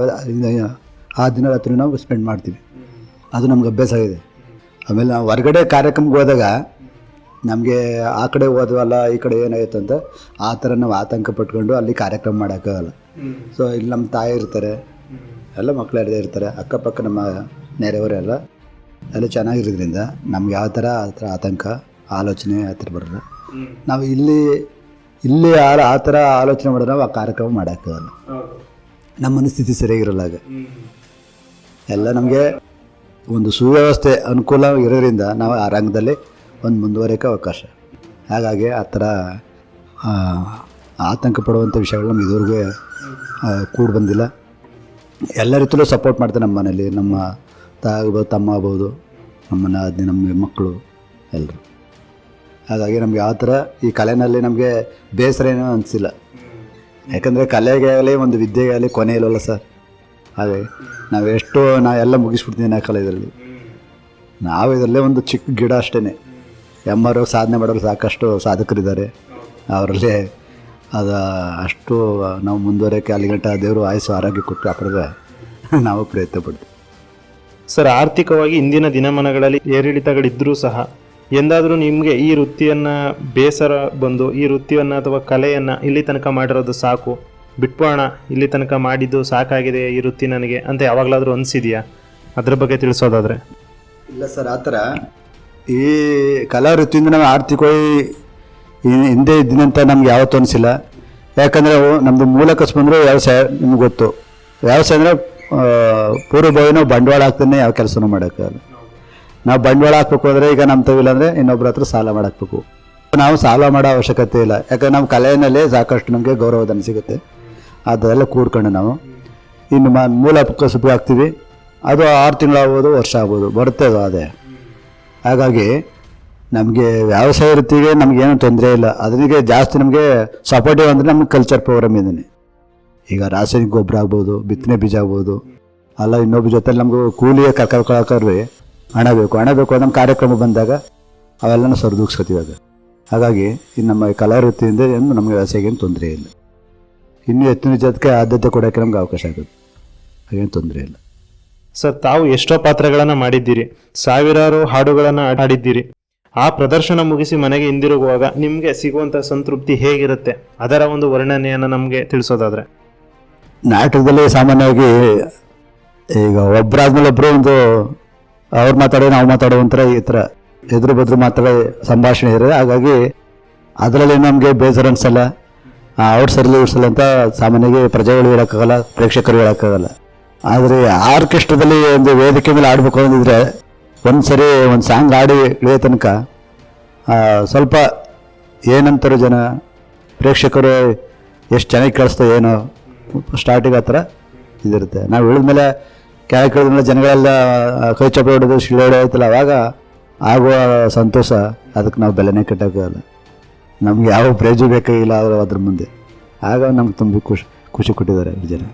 S5: ಆ ದಿನ ರಾತ್ರಿ ನಾವು ಸ್ಪೆಂಡ್ ಮಾಡ್ತೀವಿ. ಅದು ನಮ್ಗೆ ಅಭ್ಯಾಸ ಆಗಿದೆ. ಆಮೇಲೆ ನಾವು ಹೊರಗಡೆ ಕಾರ್ಯಕ್ರಮಕ್ಕೆ ಹೋದಾಗ ನಮಗೆ ಆ ಕಡೆ ಹೋದ್ವಲ್ಲ ಈ ಕಡೆ ಏನಾಯ್ತು ಅಂತ ಆ ಥರ ನಾವು ಆತಂಕ ಪಟ್ಕೊಂಡು ಅಲ್ಲಿ ಕಾರ್ಯಕ್ರಮ ಮಾಡೋಕ್ಕಾಗಲ್ಲ. ಸೊ ಇಲ್ಲಿ ನಮ್ಮ ತಾಯಿ ಇರ್ತಾರೆ, ಎಲ್ಲ ಮಕ್ಕಳೆಲ್ಲ ಇರ್ತಾರೆ, ಅಕ್ಕಪಕ್ಕ ನಮ್ಮ ನೆರೆಯವರೆಲ್ಲ ಎಲ್ಲ ಚೆನ್ನಾಗಿರೋದ್ರಿಂದ ನಮ್ಗೆ ಯಾವ ಥರ ಆ ಥರ ಆತಂಕ ಆಲೋಚನೆ ಆ ಥರ ಬರೋಲ್ಲ. ನಾವು ಇಲ್ಲಿ ಆ ಥರ ಆಲೋಚನೆ ಮಾಡಿದ್ರೆ ನಾವು ಆ ಕಾರ್ಯಕ್ರಮ ಮಾಡೋಕ್ಕಾಗಲ್ಲ, ನಮ್ಮ ಮನಸ್ಥಿತಿ ಸರಿಯಾಗಿರಲ್ಲ. ಆಗ ಎಲ್ಲ ನಮಗೆ ಒಂದು ಸುವ್ಯವಸ್ಥೆ ಅನುಕೂಲ ಇರೋದ್ರಿಂದ ನಾವು ಆ ರಂಗದಲ್ಲಿ ಒಂದು ಮುಂದುವರಿಯೋಕ್ಕೆ ಅವಕಾಶ. ಹಾಗಾಗಿ ಆ ಥರ ಆತಂಕ ಪಡುವಂಥ ವಿಷಯಗಳು ನಮ್ಗೆ ಇದುವರೆಗೂ ಕೂಡಿ ಬಂದಿಲ್ಲ. ಎಲ್ಲ ರೀತಿಯಲ್ಲೂ ಸಪೋರ್ಟ್ ಮಾಡ್ತಾರೆ ನಮ್ಮ ಮನೇಲಿ, ನಮ್ಮ ಆಗ್ಬೋದು, ತಮ್ಮ ಆಗ್ಬೋದು, ನಮ್ಮ ಮಕ್ಕಳು ಎಲ್ಲರೂ. ಹಾಗಾಗಿ ನಮ್ಗೆ ಯಾವ ಥರ ಈ ಕಲೆಯಲ್ಲಿ ನಮಗೆ ಬೇಸರ ಏನೋ ಅನಿಸಿಲ್ಲ, ಯಾಕಂದರೆ ಕಲೆಗೆ ಆಗಲಿ ಒಂದು ವಿದ್ಯೆಗೆ ಆಗಲಿ ಕೊನೆ ಇಲ್ಲವಲ್ಲ ಸರ್. ಹಾಗಾಗಿ ನಾವೆಲ್ಲ ಮುಗಿಸ್ಬಿಡ್ತೀವಿ ನಾ ಕಲೆ ಇದರಲ್ಲಿ. ನಾವು ಇದರಲ್ಲೇ ಒಂದು ಚಿಕ್ಕ ಗಿಡ ಅಷ್ಟೇ. ಎಮ್ಮರು ಸಾಧನೆ ಮಾಡೋರು ಸಾಕಷ್ಟು ಸಾಧಕರಿದ್ದಾರೆ, ಅವರಲ್ಲೇ ಅದು ಅಷ್ಟು ನಾವು ಮುಂದುವರೆಯೋಕ್ಕೆ ಅಲ್ಲಿಗಂಟ ದೇವರು ಆಯಸ್ಸು ಆರೋಗ್ಯ ಕೊಟ್ಟು ಆ ಕಡೆ ನಾವು ಪ್ರಯತ್ನ ಪಡ್ತೀವಿ.
S4: ಸರ್, ಆರ್ಥಿಕವಾಗಿ ಇಂದಿನ ದಿನಮಾನಗಳಲ್ಲಿ ಏರಿಳಿತಗಳಿದ್ದರೂ ಸಹ ಎಂದಾದರೂ ನಿಮಗೆ ಈ ವೃತ್ತಿಯನ್ನು ಬೇಸರ ಬಂದು ಈ ವೃತ್ತಿಯನ್ನು ಅಥವಾ ಕಲೆಯನ್ನು ಇಲ್ಲಿ ತನಕ ಮಾಡಿರೋದು ಸಾಕು, ಬಿಟ್ಬೋಣ, ಇಲ್ಲಿ ತನಕ ಮಾಡಿದ್ದು ಸಾಕಾಗಿದೆ ಈ ವೃತ್ತಿ ನನಗೆ ಅಂತ ಯಾವಾಗಲಾದರೂ ಅನಿಸಿದೆಯಾ? ಅದ್ರ ಬಗ್ಗೆ ತಿಳಿಸೋದಾದರೆ?
S5: ಇಲ್ಲ ಸರ್, ಆ ಥರ ಈ ಕಲಾ ವೃತ್ತಿಯಿಂದ ನಾವು ಆರ್ಥಿಕವಾಗಿ ಹಿಂದೆ ಇದ್ದಿನಂತ ನಮ್ಗೆ ಯಾವತ್ತೂ ಅನಿಸಿಲ್ಲ. ಯಾಕಂದರೆ ನಮ್ಮದು ಮೂಲ ಕಸಬು ಅಂದರೆ ವ್ಯವಸಾಯ. ನಿಮ್ಗೆ ಗೊತ್ತು, ವ್ಯವಸಾಯ ಅಂದರೆ ಪೂರ್ವಭಾವಿ ನಾವು ಬಂಡವಾಳ ಹಾಕ್ತಾನೆ ಯಾವ ಕೆಲಸನೂ ಮಾಡೋಕ್ಕಾಗಲ್ಲ. ನಾವು ಬಂಡವಾಳ ಹಾಕ್ಬೇಕು ಅಂದರೆ ಈಗ ನಮ್ಮ ತವಿಲ್ಲ ಅಂದರೆ ಇನ್ನೊಬ್ಬರ ಹತ್ರ ಸಾಲ ಮಾಡಾಕ್ಬೇಕು. ನಾವು ಸಾಲ ಮಾಡೋ ಅವಶ್ಯಕತೆ ಇಲ್ಲ, ಯಾಕಂದ್ರೆ ನಮ್ಮ ಕಲೆಯಲ್ಲೇ ಸಾಕಷ್ಟು ನಮಗೆ ಗೌರವಧನ ಸಿಗುತ್ತೆ. ಅದೆಲ್ಲ ಕೂಡ್ಕೊಂಡು ನಾವು ಇನ್ನು ಮೂಲ ಕಸಬು ಹಾಕ್ತೀವಿ, ಅದು 6 ತಿಂಗಳಾಗ್ಬೋದು, ವರ್ಷ ಆಗ್ಬೋದು, ಬರುತ್ತೆ ಅದು ಅದೇ. ಹಾಗಾಗಿ ನಮಗೆ ವ್ಯವಸಾಯ ವೃತ್ತಿಗೆ ನಮಗೇನು ತೊಂದರೆ ಇಲ್ಲ. ಅದರಿಗೆ ಜಾಸ್ತಿ ನಮಗೆ ಸಪೋರ್ಟಿವ್ ಅಂದರೆ ನಮಗೆ ಕಲ್ಚರ್ ಪ್ರೋಗ್ರಾಮ್ ಇದ್ದಾನೆ. ಈಗ ರಾಸಾಯನಿಕ ಗೊಬ್ಬರ ಆಗ್ಬೋದು, ಬಿತ್ತನೆ ಬೀಜ ಆಗ್ಬೋದು, ಅಲ್ಲ ಇನ್ನೊಬ್ಬ ಜೊತೆ ನಮಗೂ ಕೂಲಿಗೆ ಕರ್ಕೊಳಕ್ಕಾದ್ರೆ ಹಣ ಬೇಕು ನಮ್ಮ ಕಾರ್ಯಕ್ರಮ ಬಂದಾಗ ಅವೆಲ್ಲನೂ ಸರಿದೂಗಿಸ್ಕೊತೀವಿ ಅದು. ಹಾಗಾಗಿ ಇನ್ನು ನಮ್ಮ ಕಲಾ ವೃತ್ತಿಯಿಂದ ಏನು ನಮಗೆ ವ್ಯವಸಾಯಕ್ಕೆ ಏನು ತೊಂದರೆ ಇಲ್ಲ. ಇನ್ನೂ ಹೆಚ್ಚಿನ ಜೊತೆಗೆ ಆದ್ಯತೆ ಕೊಡೋಕ್ಕೆ ನಮ್ಗೆ ಅವಕಾಶ ಆಗುತ್ತೆ, ಹಾಗೇನು ತೊಂದರೆ ಇಲ್ಲ.
S4: ಸರ್, ತಾವು ಎಷ್ಟೋ ಪಾತ್ರಗಳನ್ನು ಮಾಡಿದ್ದೀರಿ, ಸಾವಿರಾರು ಹಾಡುಗಳನ್ನು ಹಾಡಿದ್ದೀರಿ. ಆ ಪ್ರದರ್ಶನ ಮುಗಿಸಿ ಮನೆಗೆ ಹಿಂದಿರುಗುವಾಗ ನಿಮಗೆ ಸಿಗುವಂಥ ಸಂತೃಪ್ತಿ ಹೇಗಿರುತ್ತೆ, ಅದರ ಒಂದು ವರ್ಣನೆಯನ್ನು ನಮಗೆ ತಿಳಿಸೋದಾದರೆ?
S5: ನಾಟಕದಲ್ಲಿ ಸಾಮಾನ್ಯವಾಗಿ ಈಗ ಒಬ್ಬರಾದ್ಮೇಲೆ ಒಬ್ಬರು ಒಂದು ಅವ್ರು ಮಾತಾಡೋ ನಾವು ಮಾತಾಡೋ ಒಂಥರ ಈ ಥರ ಎದುರು ಬದ್ರು ಮಾತಾಡೋ ಸಂಭಾಷಣೆ ಇರೋದು. ಹಾಗಾಗಿ ಅದರಲ್ಲಿ ನಮಗೆ ಬೇಜಾರು ಅನಿಸಲ್ಲ, ಅವ್ರು ಸರಿಲಿ ಇಡ್ಸಲ್ಲ ಅಂತ ಸಾಮಾನ್ಯವಾಗಿ ಪ್ರಜೆಗಳು ಹೇಳೋಕ್ಕಾಗಲ್ಲ, ಪ್ರೇಕ್ಷಕರು ಹೇಳೋಕ್ಕಾಗಲ್ಲ. ಆದರೆ ಆರ್ಕೆಸ್ಟ್ರಾದಲ್ಲಿ ಒಂದು ವೇದಿಕೆ ಮೇಲೆ ಆಡಬೇಕು ಅಂದಿದ್ರೆ ಒಂದು ಸರಿ ಒಂದು ಸಾಂಗ್ ಆಡಿ ಇಳಿಯೋ ತನಕ ಸ್ವಲ್ಪ ಏನಂತಾರೆ ಜನ ಪ್ರೇಕ್ಷಕರು ಎಷ್ಟು ಚೆನ್ನಾಗಿ ಕೇಳಿಸ್ತೋ ಏನೋ ಸ್ಟಾರ್ಟಿಂಗ್ ಆ ಥರ ಇದಿರುತ್ತೆ. ನಾವು ಇಳಿದ್ಮೇಲೆ ಕೆಳಗೆ ಇಳಿದ್ಮೇಲೆ ಜನಗಳೆಲ್ಲ ಕೈ ಚಪ್ಪಲಿ ಹೊಡೋದು ಶಿಳ್ಳೆ ಹೊಡೆಯುತ್ತಲ್ಲ, ಅವಾಗ ಆಗುವ ಸಂತೋಷ ಅದಕ್ಕೆ ನಾವು ಬೆಲೆನೇ ಕಟ್ಟೋಕ್ಕಾಗಲ್ಲ. ನಮ್ಗೆ ಯಾವ ಪ್ರೈಜು ಬೇಕಾಗಿಲ್ಲ ಅದ್ರ ಮುಂದೆ. ಆಗ ನಮ್ಗೆ ತುಂಬ ಖುಷಿ ಕೊಟ್ಟಿದ್ದಾರೆ ಜನ.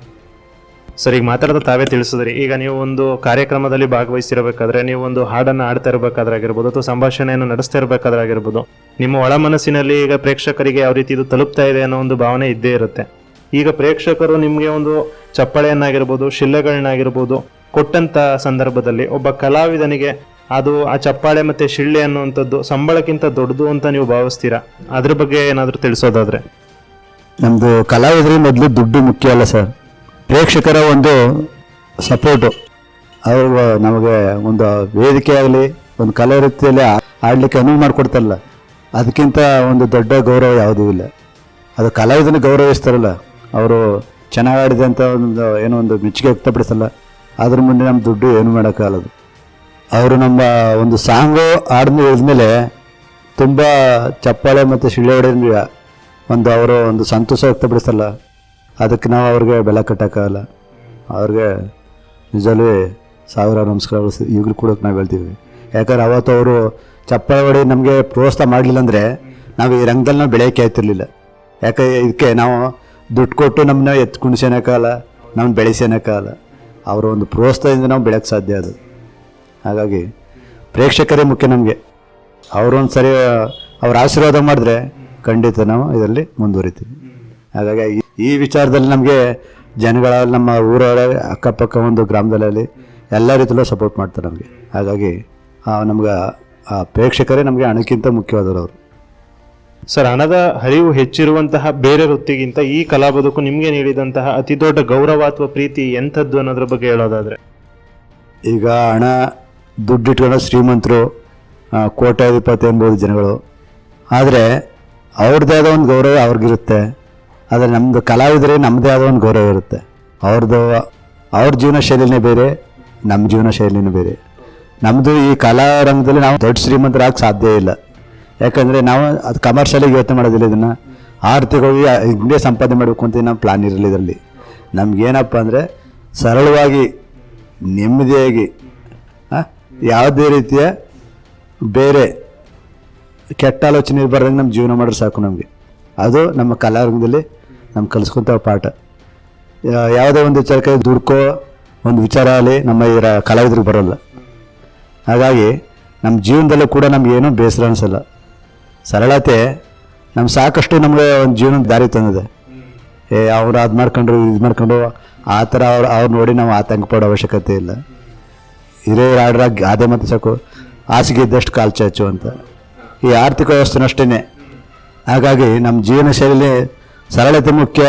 S4: ಸರ್, ಈಗ ಮಾತಾಡೋದು ತಾವೇ ತಿಳಿಸಿದ್ರಿ. ಈಗ ನೀವು ಒಂದು ಕಾರ್ಯಕ್ರಮದಲ್ಲಿ ಭಾಗವಹಿಸಿರಬೇಕಾದ್ರೆ, ನೀವು ಒಂದು ಹಾಡನ್ನು ಆಡ್ತಾ ಇರಬೇಕಾದ್ರೆ ಆಗಿರ್ಬೋದು, ಅಥವಾ ಸಂಭಾಷಣೆಯನ್ನು ನಡೆಸ್ತಾ ಇರಬೇಕಾದ್ರೆ ಆಗಿರ್ಬೋದು, ನಿಮ್ಮ ಒಳ ಮನಸ್ಸಿನಲ್ಲಿ ಈಗ ಪ್ರೇಕ್ಷಕರಿಗೆ ಯಾವ ರೀತಿ ಇದು ತಲುಪ್ತಾ ಇದೆ ಅನ್ನೋ ಒಂದು ಭಾವನೆ ಇದ್ದೇ ಇರುತ್ತೆ. ಈಗ ಪ್ರೇಕ್ಷಕರು ನಿಮಗೆ ಒಂದು ಚಪ್ಪಾಳೆಯನ್ನಾಗಿರ್ಬೋದು, ಶಿಲ್ಲೆಗಳನ್ನಾಗಿರ್ಬೋದು ಕೊಟ್ಟಂತ ಸಂದರ್ಭದಲ್ಲಿ ಒಬ್ಬ ಕಲಾವಿದನಿಗೆ ಅದು ಆ ಚಪ್ಪಾಳೆ ಮತ್ತೆ ಶಿಳ್ಳೆ ಅನ್ನುವಂಥದ್ದು ಸಂಬಳಕ್ಕಿಂತ ದೊಡ್ಡದು ಅಂತ ನೀವು ಭಾವಿಸ್ತೀರಾ? ಅದ್ರ ಬಗ್ಗೆ ಏನಾದರೂ ತಿಳಿಸೋದಾದ್ರೆ.
S5: ನಮ್ಮದು ಕಲಾವಿದರಿಗೆ ಮೊದಲು ದುಡ್ಡು ಮುಖ್ಯ ಅಲ್ಲ ಸರ್, ಪ್ರೇಕ್ಷಕರ ಒಂದು ಸಪೋರ್ಟು. ಅವರು ನಮಗೆ ಒಂದು ವೇದಿಕೆ ಆಗಲಿ ಒಂದು ಕಲಾ ವೃತ್ತಿಯಲ್ಲಿ ಆಡಲಿಕ್ಕೆ ಅನುವು ಮಾಡಿಕೊಡ್ತಾರಲ್ಲ, ಅದಕ್ಕಿಂತ ಒಂದು ದೊಡ್ಡ ಗೌರವ ಯಾವುದೂ ಇಲ್ಲ. ಅದು ಕಲಾವಿದನ ಗೌರವಿಸ್ತಾರಲ್ಲ, ಅವರು ಚೆನ್ನಾಗಿ ಆಡಿದೆ ಅಂತ ಒಂದು ಏನೋ ಒಂದು ಮೆಚ್ಚುಗೆ ವ್ಯಕ್ತಪಡಿಸಲ್ಲ, ಅದ್ರ ಮುಂದೆ ನಮ್ಮ ದುಡ್ಡು ಏನು ಮಾಡೋಕ್ಕಾಗಲ್ಲ. ಅವರು ನಮ್ಮ ಒಂದು ಸಾಂಗು ಹಾಡನ್ನು ಹೇಳಿದ್ಮೇಲೆ ತುಂಬ ಚಪ್ಪಾಳೆ ಮತ್ತು ಶಿಳ್ಳೆ ಹೊಡೆದ್ರೆ ಒಂದು ಅವರು ಒಂದು ಸಂತೋಷ ವ್ಯಕ್ತಪಡಿಸಲ್ಲ, ಅದಕ್ಕೆ ನಾವು ಅವ್ರಿಗೆ ಬೆಲೆ ಕಟ್ಟೋಕ್ಕಾಗಲ್ಲ. ಅವ್ರಿಗೆ ನಿಜವೂ ಸಾವಿರ ನಮಸ್ಕಾರಗಳು ಈಗಲೂ ಕೂಡ ನಾವು ಹೇಳ್ತೀವಿ. ಯಾಕಂದ್ರೆ ಅವತ್ತು ಅವರು ಚಪ್ಪಾಳೆ ಹೊಡೆ ನಮಗೆ ಪ್ರೋತ್ಸಾಹ ಮಾಡಲಿಲ್ಲ ಅಂದರೆ ನಾವು ಈ ರಂಗದಲ್ಲಿ ನಾವು ಬೆಳೆಯೋಕ್ಕೆ ಆಯ್ತಿರ್ಲಿಲ್ಲ. ಯಾಕೆ ಇದಕ್ಕೆ ನಾವು ದುಡ್ಡು ಕೊಟ್ಟು ನಮ್ಮನ್ನ ಎತ್ತು ಕುಣಿಸೋಕ್ಕಾಗಲ್ಲ, ನಮ್ಮನ್ನ ಬೆಳೆಸೋಕ್ಕಾಗಲ್ಲ. ಅವರ ಒಂದು ಪ್ರೋತ್ಸಾಹದಿಂದ ನಾವು ಬೆಳೆಯೋಕ್ಕೆ ಸಾಧ್ಯ ಅದು. ಹಾಗಾಗಿ ಪ್ರೇಕ್ಷಕರೇ ಮುಖ್ಯ ನಮಗೆ. ಅವರೊಂದು ಸರಿ ಅವ್ರ ಆಶೀರ್ವಾದ ಮಾಡಿದ್ರೆ ಖಂಡಿತ ನಾವು ಇದರಲ್ಲಿ ಮುಂದುವರಿತೀವಿ. ಹಾಗಾಗಿ ಈ ವಿಚಾರದಲ್ಲಿ ನಮಗೆ ಜನಗಳ ನಮ್ಮ ಊರೊಳಗೆ ಅಕ್ಕಪಕ್ಕ ಒಂದು ಗ್ರಾಮದಲ್ಲಿ ಎಲ್ಲ ರೀತಿಯಲ್ಲೂ ಸಪೋರ್ಟ್ ಮಾಡ್ತಾರೆ ನಮಗೆ. ಹಾಗಾಗಿ ನಮ್ಗೆ ಆ ಪ್ರೇಕ್ಷಕರೇ ನಮಗೆ ಹಣಕ್ಕಿಂತ ಮುಖ್ಯವಾದವರು ಅವರು.
S4: ಸರ್, ಹಣದ ಹರಿವು ಹೆಚ್ಚಿರುವಂತಹ ಬೇರೆ ವೃತ್ತಿಗಿಂತ ಈ ಕಲಾ ಬದುಕು ನಿಮಗೆ ನೀಡಿದಂತಹ ಅತಿ ದೊಡ್ಡ ಗೌರವ ಅಥವಾ ಪ್ರೀತಿ ಎಂಥದ್ದು ಅನ್ನೋದ್ರ ಬಗ್ಗೆ ಹೇಳೋದಾದ್ರೆ.
S5: ಈಗ ಹಣ ದುಡ್ಡು ಇಟ್ಕೊಂಡು ಶ್ರೀಮಂತರು ಕೋಟ್ಯಾಧಿಪತಿ ಅನ್ಬೋದು ಜನಗಳು, ಆದರೆ ಅವ್ರದ್ದೇ ಆದ ಒಂದು ಗೌರವ ಅವ್ರಿಗಿರುತ್ತೆ. ಆದರೆ ನಮ್ಮದು ಕಲಾವಿದರೆ ನಮ್ಮದೇ ಆದ ಒಂದು ಗೌರವ ಇರುತ್ತೆ. ಅವ್ರ ಜೀವನ ಶೈಲಿನೇ ಬೇರೆ, ನಮ್ಮ ಜೀವನ ಶೈಲಿನೇ ಬೇರೆ. ನಮ್ಮದು ಈ ಕಲಾ ರಂಗದಲ್ಲಿ ನಾವು ದೊಡ್ಡ ಶ್ರೀಮಂತರಾಗಕ್ಕೆ ಸಾಧ್ಯ ಇಲ್ಲ. ಯಾಕಂದರೆ ನಾವು ಅದು ಕಮರ್ಷಿಯಲಿಗೆ ಯೋಚನೆ ಮಾಡೋದಿಲ್ಲ, ಇದನ್ನು ಆರ್ಥಿಕವಾಗಿ ಹಿಂಗೆ ಸಂಪಾದನೆ ಮಾಡಬೇಕು ಅಂತ ನಮ್ಮ ಪ್ಲಾನ್ ಇರಲಿಲ್ಲ. ಇದರಲ್ಲಿ ನಮಗೇನಪ್ಪ ಅಂದರೆ ಸರಳವಾಗಿ ನೆಮ್ಮದಿಯಾಗಿ ಯಾವುದೇ ರೀತಿಯ ಬೇರೆ ಕೆಟ್ಟ ಆಲೋಚನೆ ಬರೋದಂಗೆ ನಮ್ಮ ಜೀವನ ಮಾಡಿದ್ರೆ ಸಾಕು ನಮಗೆ. ಅದು ನಮ್ಮ ಕಲಾರಂಗದಲ್ಲಿ ನಮ್ಗೆ ಕಲಿಸ್ಕೊಂಥ ಪಾಠ. ಯಾವುದೇ ಒಂದು ವಿಚಾರಕ್ಕೆ ದುಡ್ಕೋ ಒಂದು ವಿಚಾರ ಆಗಲಿ ನಮ್ಮ ಕಲಾವಿದ್ರಿಗೆ ಬರೋಲ್ಲ. ಹಾಗಾಗಿ ನಮ್ಮ ಜೀವನದಲ್ಲೂ ಕೂಡ ನಮಗೇನೂ ಬೇಸರ ಅನಿಸಲ್ಲ. ಸರಳತೆ ನಮ್ಮ ಸಾಕಷ್ಟು ನಮಗೆ ಒಂದು ಜೀವನದ ದಾರಿ ತಂದಿದೆ. ಅವ್ರು ಅದು ಮಾಡ್ಕೊಂಡ್ರು ಇದು ಮಾಡ್ಕೊಂಡು ಆ ಥರ ಅವ್ರು ನೋಡಿ ನಾವು ಆತಂಕ ಪಡೋ ಅವಶ್ಯಕತೆ ಇಲ್ಲ. ಹಿರೇ ಆಡ್ರ ಗಾದೆ ಮತ್ತು ಸಾಕು, ಹಾಸಿಗೆ ಇದ್ದಷ್ಟು ಕಾಲು ಚಾಚು ಅಂತ. ಈ ಆರ್ಥಿಕ ವ್ಯವಸ್ಥೆನೂ ಅಷ್ಟೇ. ಹಾಗಾಗಿ ನಮ್ಮ ಜೀವನ ಶೈಲಿ ಸರಳತೆ ಮುಖ್ಯ,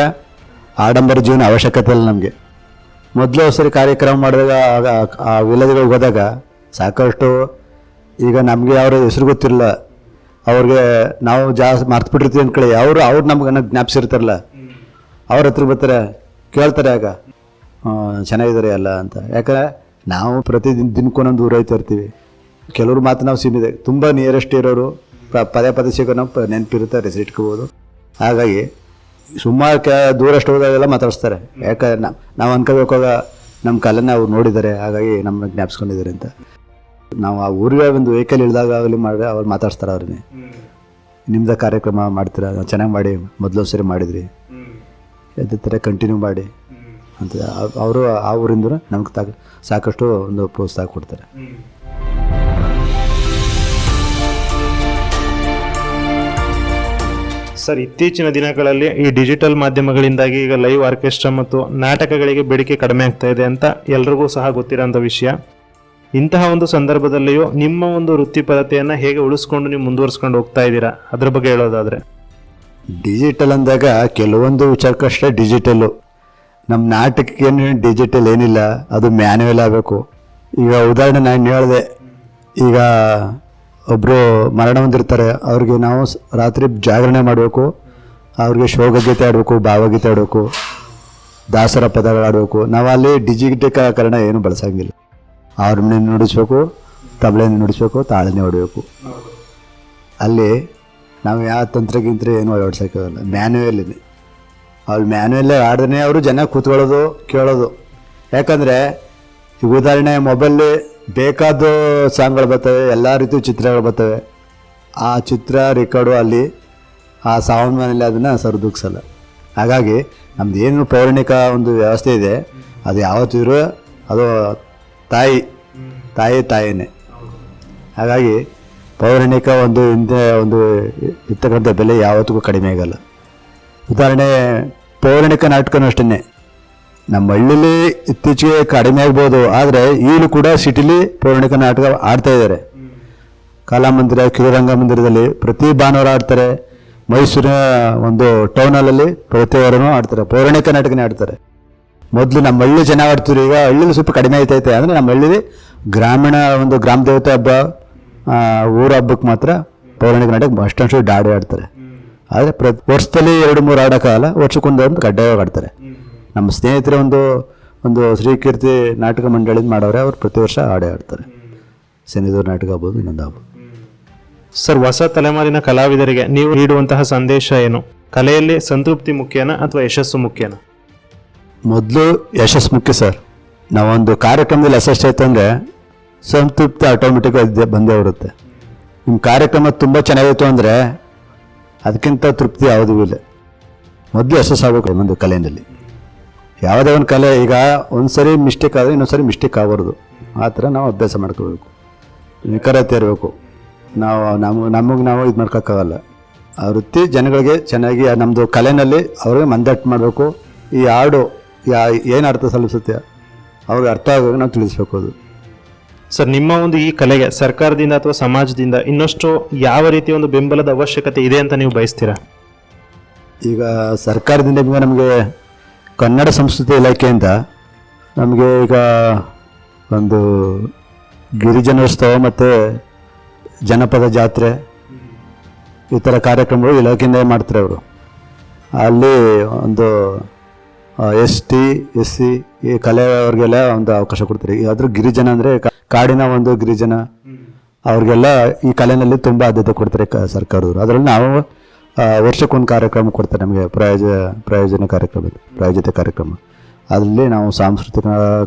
S5: ಆಡಂಬರ ಜೀವನ ಅವಶ್ಯಕತೆ ಇಲ್ಲ ನಮಗೆ. ಮೊದಲು ಸರಿ ಕಾರ್ಯಕ್ರಮ ಮಾಡಿದಾಗ ಆ ವಿಲೇಜ್ಗಳಿಗೆ ಹೋದಾಗ ಸಾಕಷ್ಟು ಈಗ ನಮಗೆ ಅವರ ಹೆಸರು ಗೊತ್ತಿರಲ್ಲ, ಅವ್ರಿಗೆ ನಾವು ಜಾಸ್ತಿ ಮರ್ತ್ಬಿಟ್ಟಿರ್ತೀವಿ ಅಂದ್ಕೊಳ್ಳಿ. ಅವ್ರು ನಮ್ಗೆ ಜ್ಞಾಪಿಸಿರ್ತಾರಲ್ಲ, ಅವ್ರ ಹತ್ರ ಬರ್ತಾರೆ, ಕೇಳ್ತಾರೆ ಆಗ ಚೆನ್ನಾಗಿದ್ದಾರೆ ಎಲ್ಲ ಅಂತ. ಯಾಕಂದರೆ ನಾವು ದಿನಕ್ಕೊಂದೊಂದು ಊರು ಹೋಗ್ತಾ ಇರ್ತೀವಿ. ಕೆಲವ್ರು ಮಾತು ನಾವು ಸೀಮಿದೆ, ತುಂಬ ನಿಯರೆಸ್ಟ್ ಇರೋರು ಪದೇ ಪದೇ ಸಿಗೋ ನಾವು ನೆನಪಿರುತ್ತೆ, ರೆಸಿಟ್ಕೋಬೋದು. ಹಾಗಾಗಿ ಸುಮಾರು ದೂರಷ್ಟು ಹೋದಾಗೆಲ್ಲ ಮಾತಾಡಿಸ್ತಾರೆ. ಯಾಕಂದ್ರೆ ನಾವು ಅನ್ಕೋಬೇಕಾಗ ನಮ್ಮ ಕಲೆನ ಅವ್ರು ನೋಡಿದ್ದಾರೆ, ಹಾಗಾಗಿ ನಮ್ಮನ್ನ ಜ್ಞಾಪಿಸ್ಕೊಂಡಿದ್ದಾರೆ ಅಂತ. ನಾವು ಆ ಊರಿಗೆ ಒಂದು ವೆಹಿಕಲ್ ಇಳಿದಾಗ ಆಗಲಿ ಮಾಡಿದ್ರೆ ಅವ್ರು ಮಾತಾಡ್ತಾರೆ. ಅವ್ರನ್ನೇ ನಿಮ್ಮದ ಕಾರ್ಯಕ್ರಮ ಮಾಡ್ತೀರಾ, ಚೆನ್ನಾಗಿ ಮಾಡಿ, ಮೊದಲು ಸರಿ ಮಾಡಿದ್ರಿ, ಅದೇ ಥರ ಕಂಟಿನ್ಯೂ ಮಾಡಿ ಅಂತ ಅವರು ಆ ಊರಿಂದ ನಮ್ಗೆ ಸಾಕಷ್ಟು ಒಂದು ಪ್ರೋತ್ಸಾಹ ಕೊಡ್ತಾರೆ.
S4: ಸರ್, ಇತ್ತೀಚಿನ ದಿನಗಳಲ್ಲಿ ಈ ಡಿಜಿಟಲ್ ಮಾಧ್ಯಮಗಳಿಂದಾಗಿ ಈಗ ಲೈವ್ ಆರ್ಕೆಸ್ಟ್ರಾ ಮತ್ತು ನಾಟಕಗಳಿಗೆ ಬೇಡಿಕೆ ಕಡಿಮೆ ಆಗ್ತಾ ಇದೆ ಅಂತ ಎಲ್ರಿಗೂ ಸಹ ಗೊತ್ತಿರೋಂಥ ವಿಷಯ. ಇಂತಹ ಒಂದು ಸಂದರ್ಭದಲ್ಲಿಯೂ ನಿಮ್ಮ ಒಂದು ವೃತ್ತಿಪರತೆಯನ್ನು ಹೇಗೆ ಉಳಿಸ್ಕೊಂಡು ನೀವು ಮುಂದುವರಿಸ್ಕೊಂಡು ಹೋಗ್ತಾ ಇದ್ದೀರಾ, ಅದ್ರ ಬಗ್ಗೆ ಹೇಳೋದಾದರೆ.
S5: ಡಿಜಿಟಲ್ ಅಂದಾಗ ಕೆಲವೊಂದು ವಿಚಾರಕ್ಕಷ್ಟೇ ಡಿಜಿಟಲ್ಲು. ನಮ್ಮ ನಾಟಕಕ್ಕೇನು ಡಿಜಿಟಲ್ ಏನಿಲ್ಲ, ಅದು ಮ್ಯಾನ್ಯುವಲ್ ಆಗಬೇಕು. ಈಗ ಉದಾಹರಣೆ ನಾನು ಹೇಳಿದೆ, ಈಗ ಒಬ್ಬರು ಮರಣ ಹೊಂದಿರ್ತಾರೆ, ಅವ್ರಿಗೆ ನಾವು ರಾತ್ರಿ ಜಾಗರಣೆ ಮಾಡಬೇಕು, ಅವ್ರಿಗೆ ಶೋಕಗೀತೆ ಆಡಬೇಕು, ಭಾವಗೀತೆ ಆಡಬೇಕು, ದಾಸರ ಪದಗಳು ಆಡಬೇಕು. ನಾವು ಅಲ್ಲಿ ಡಿಜಿಟೀಕರಣ ಏನು ಬಳಸಂಗಿಲ್ಲ. ಹಾರ್ಮೋನಿಯಂ ನುಡಿಸ್ಬೇಕು, ತಬಲೆಯನ್ನು ನುಡಿಸ್ಬೇಕು, ತಾಳನೆ ಹೊಡಬೇಕು. ಅಲ್ಲಿ ನಾವು ಯಾವ ತಂತ್ರಗಿಂತ್ರ ಏನು ಅಳವಡಿಸೋಕ್ಕಾಗಲ್ಲ, ಮ್ಯಾನ್ಯುವಲ್ಲಿದೆ. ಅವ್ರು ಮ್ಯಾನ್ಯುವಲ್ಲೇ ಆಡ್ದೇ ಅವರು ಜನ ಕೂತ್ಕೊಳ್ಳೋದು ಕೇಳೋದು. ಯಾಕಂದರೆ ಈಗ ಉದಾಹರಣೆ ಮೊಬೈಲಲ್ಲಿ ಬೇಕಾದ ಸಾಂಗ್ಗಳು ಬರ್ತವೆ, ಎಲ್ಲ ರೀತಿ ಚಿತ್ರಗಳು ಬರ್ತವೆ. ಆ ಚಿತ್ರ ರೆಕಾರ್ಡು ಅಲ್ಲಿ ಆ ಸೌಂಡ್ ಮನೇಲಿ ಅದನ್ನು ಸರಿದೂಗಿಸಲ್ಲ. ಹಾಗಾಗಿ ನಮ್ದು ಏನು ಪೌರಾಣಿಕ ಒಂದು ವ್ಯವಸ್ಥೆ ಇದೆ, ಅದು ಯಾವತ್ತಿದ್ರೂ ಅದು ತಾಯಿನೇ. ಹಾಗಾಗಿ ಪೌರಾಣಿಕ ಒಂದು ಹಿಂದೆ ಒಂದು ಇರ್ತಕ್ಕಂಥ ಬೆಲೆ ಯಾವತ್ತಿಗೂ ಕಡಿಮೆ ಆಗಲ್ಲ. ಉದಾಹರಣೆ ಪೌರಾಣಿಕ ನಾಟಕನೂ ಅಷ್ಟೇ. ನಮ್ಮ ಹಳ್ಳಿಲಿ ಇತ್ತೀಚೆಗೆ ಕಡಿಮೆ ಆಗ್ಬೋದು, ಆದರೆ ಈಗಲೂ ಕೂಡ ಸಿಟಿಲಿ ಪೌರಾಣಿಕ ನಾಟಕ ಆಡ್ತಾ ಇದ್ದಾರೆ. ಕಲಾಮಂದಿರ, ಕಿರುರಂಗ ಮಂದಿರದಲ್ಲಿ ಪ್ರತಿ ಭಾನುವಾರ ಆಡ್ತಾರೆ. ಮೈಸೂರಿನ ಒಂದು ಟೌನ್ ಹಾಲಲ್ಲಿ ಪ್ರತಿ ವಾರನೂ ಆಡ್ತಾರೆ, ಪೌರಾಣಿಕ ನಾಟಕನೇ ಆಡ್ತಾರೆ. ಮೊದಲು ನಮ್ಮ ಹಳ್ಳಿ ಚೆನ್ನಾಗಿ ಆಡ್ತಿದ್ರು, ಈಗ ಹಳ್ಳಿಲಿ ಸ್ವಲ್ಪ ಕಡಿಮೆ ಆಯ್ತೈತೆ. ಅಂದರೆ ನಮ್ಮ ಹಳ್ಳಿಲಿ ಗ್ರಾಮೀಣ ಒಂದು ಗ್ರಾಮ ದೇವತೆ ಹಬ್ಬ, ಊರ ಹಬ್ಬಕ್ಕೆ ಮಾತ್ರ ಪೌರಾಣಿಕ ನಾಟಕ ಅಷ್ಟೊಂದು ಆಡೇ ಆಡ್ತಾರೆ. ಆದರೆ ವರ್ಷದಲ್ಲಿ 2-3 ಆಡೋಕ್ಕಾಗಲ್ಲ, ವರ್ಷಕ್ಕೊಂದು ಕಡ್ಡಾಯವಾಗಿ ಆಡ್ತಾರೆ. ನಮ್ಮ ಸ್ನೇಹಿತರೆ ಒಂದು ಶ್ರೀಕೀರ್ತಿ ನಾಟಕ ಮಂಡಳಿಯಿಂದ ಮಾಡೋರೆ, ಅವ್ರು ಪ್ರತಿ ವರ್ಷ ಆಡೇ ಆಡ್ತಾರೆ. ಶನಿದೇವ್ರ ನಾಟಕ ಆಗ್ಬೋದು, ಇನ್ನೊಂದು ಆಗ್ಬೋದು.
S4: ಸರ್, ಹೊಸ ತಲೆಮಾರಿನ ಕಲಾವಿದರಿಗೆ ನೀವು ನೀಡುವಂತಹ ಸಂದೇಶ ಏನು? ಕಲೆಯಲ್ಲಿ ಸಂತೃಪ್ತಿ ಮುಖ್ಯನಾ ಅಥವಾ ಯಶಸ್ಸು ಮುಖ್ಯನಾ?
S5: ಮೊದಲು ಯಶಸ್ಸು ಮುಖ್ಯ ಸರ್. ನಾವೊಂದು ಕಾರ್ಯಕ್ರಮದಲ್ಲಿ ಯಶಸ್ಸಾಯ್ತು ಅಂದರೆ ಸಂತೃಪ್ತಿ ಆಟೋಮೆಟಿಕ್ ಬಂದೇ ಬರುತ್ತೆ. ನಿಮ್ಮ ಕಾರ್ಯಕ್ರಮ ತುಂಬ ಚೆನ್ನಾಗಿತ್ತು ಅಂದರೆ ಅದಕ್ಕಿಂತ ತೃಪ್ತಿ ಯಾವುದೂ ಇಲ್ಲ. ಮೊದಲು ಯಶಸ್ಸಾಗಬೇಕು ಒಂದು ಕಲೆಯಲ್ಲಿ. ಯಾವುದೇ ಒಂದು ಕಲೆ, ಈಗ ಒಂದು ಸರಿ ಮಿಸ್ಟೇಕ್ ಆದರೆ ಇನ್ನೊಂದು ಸರಿ ಮಿಸ್ಟೇಕ್ ಆಗಬಾರ್ದು. ಆ ಥರ ನಾವು ಅಭ್ಯಾಸ ಮಾಡ್ಕೋಬೇಕು, ನಿಖರತೆ ಇರಬೇಕು. ನಮಗೆ ನಾವು ಇದು ಮಾಡ್ಕೋಕ್ಕಾಗಲ್ಲ. ಆ ವೃತ್ತಿ ಜನಗಳಿಗೆ ಚೆನ್ನಾಗಿ ನಮ್ಮದು ಕಲೆಯಲ್ಲಿ ಅವ್ರಿಗೆ ಮಂದಟ್ಟು ಮಾಡಬೇಕು. ಈ ಹಾಡು ಏನು ಅರ್ಥ ಸಲ್ಲಿಸುತ್ತೆ ಅವ್ರಿಗೆ ಅರ್ಥ ಆಗೋದು ನಾವು ತಿಳಿಸ್ಬೇಕು. ಅದು
S4: ಸರ್, ನಿಮ್ಮ ಒಂದು ಈ ಕಲೆಗೆ ಸರ್ಕಾರದಿಂದ ಅಥವಾ ಸಮಾಜದಿಂದ ಇನ್ನಷ್ಟು ಯಾವ ರೀತಿಯ ಒಂದು ಬೆಂಬಲದ ಅವಶ್ಯಕತೆ ಇದೆ ಅಂತ ನೀವು ಬಯಸ್ತೀರಾ?
S5: ಈಗ ಸರ್ಕಾರದಿಂದ ನಮಗೆ ಕನ್ನಡ ಸಂಸ್ಕೃತಿ ಇಲಾಖೆಯಿಂದ ನಮಗೆ ಈಗ ಒಂದು ಗಿರಿಜನೋತ್ಸವ ಮತ್ತು ಜನಪದ ಜಾತ್ರೆ ಈ ಥರ ಕಾರ್ಯಕ್ರಮಗಳು ಇಲಾಖೆಯಿಂದ ಮಾಡ್ತಾರೆ ಅವರು. ಅಲ್ಲಿ ಒಂದು ST SC ಈ ಕಲೆಯವ್ರಿಗೆಲ್ಲ ಒಂದು ಅವಕಾಶ ಕೊಡ್ತಾರೆ. ಅದ್ರ ಗಿರಿಜನ ಅಂದರೆ ಕಾಡಿನ ಒಂದು ಗಿರಿಜನ ಅವ್ರಿಗೆಲ್ಲ ಈ ಕಲೆಯಲ್ಲಿ ತುಂಬ ಆದ್ಯತೆ ಕೊಡ್ತಾರೆ ಸರ್ಕಾರದವರು. ಅದರಲ್ಲಿ ನಾವು ವರ್ಷಕ್ಕೊಂದು ಕಾರ್ಯಕ್ರಮ ಕೊಡ್ತಾರೆ ನಮಗೆ, ಪ್ರಾಯೋಜಿತ ಕಾರ್ಯಕ್ರಮ. ಅದರಲ್ಲಿ ನಾವು ಸಾಂಸ್ಕೃತಿಕ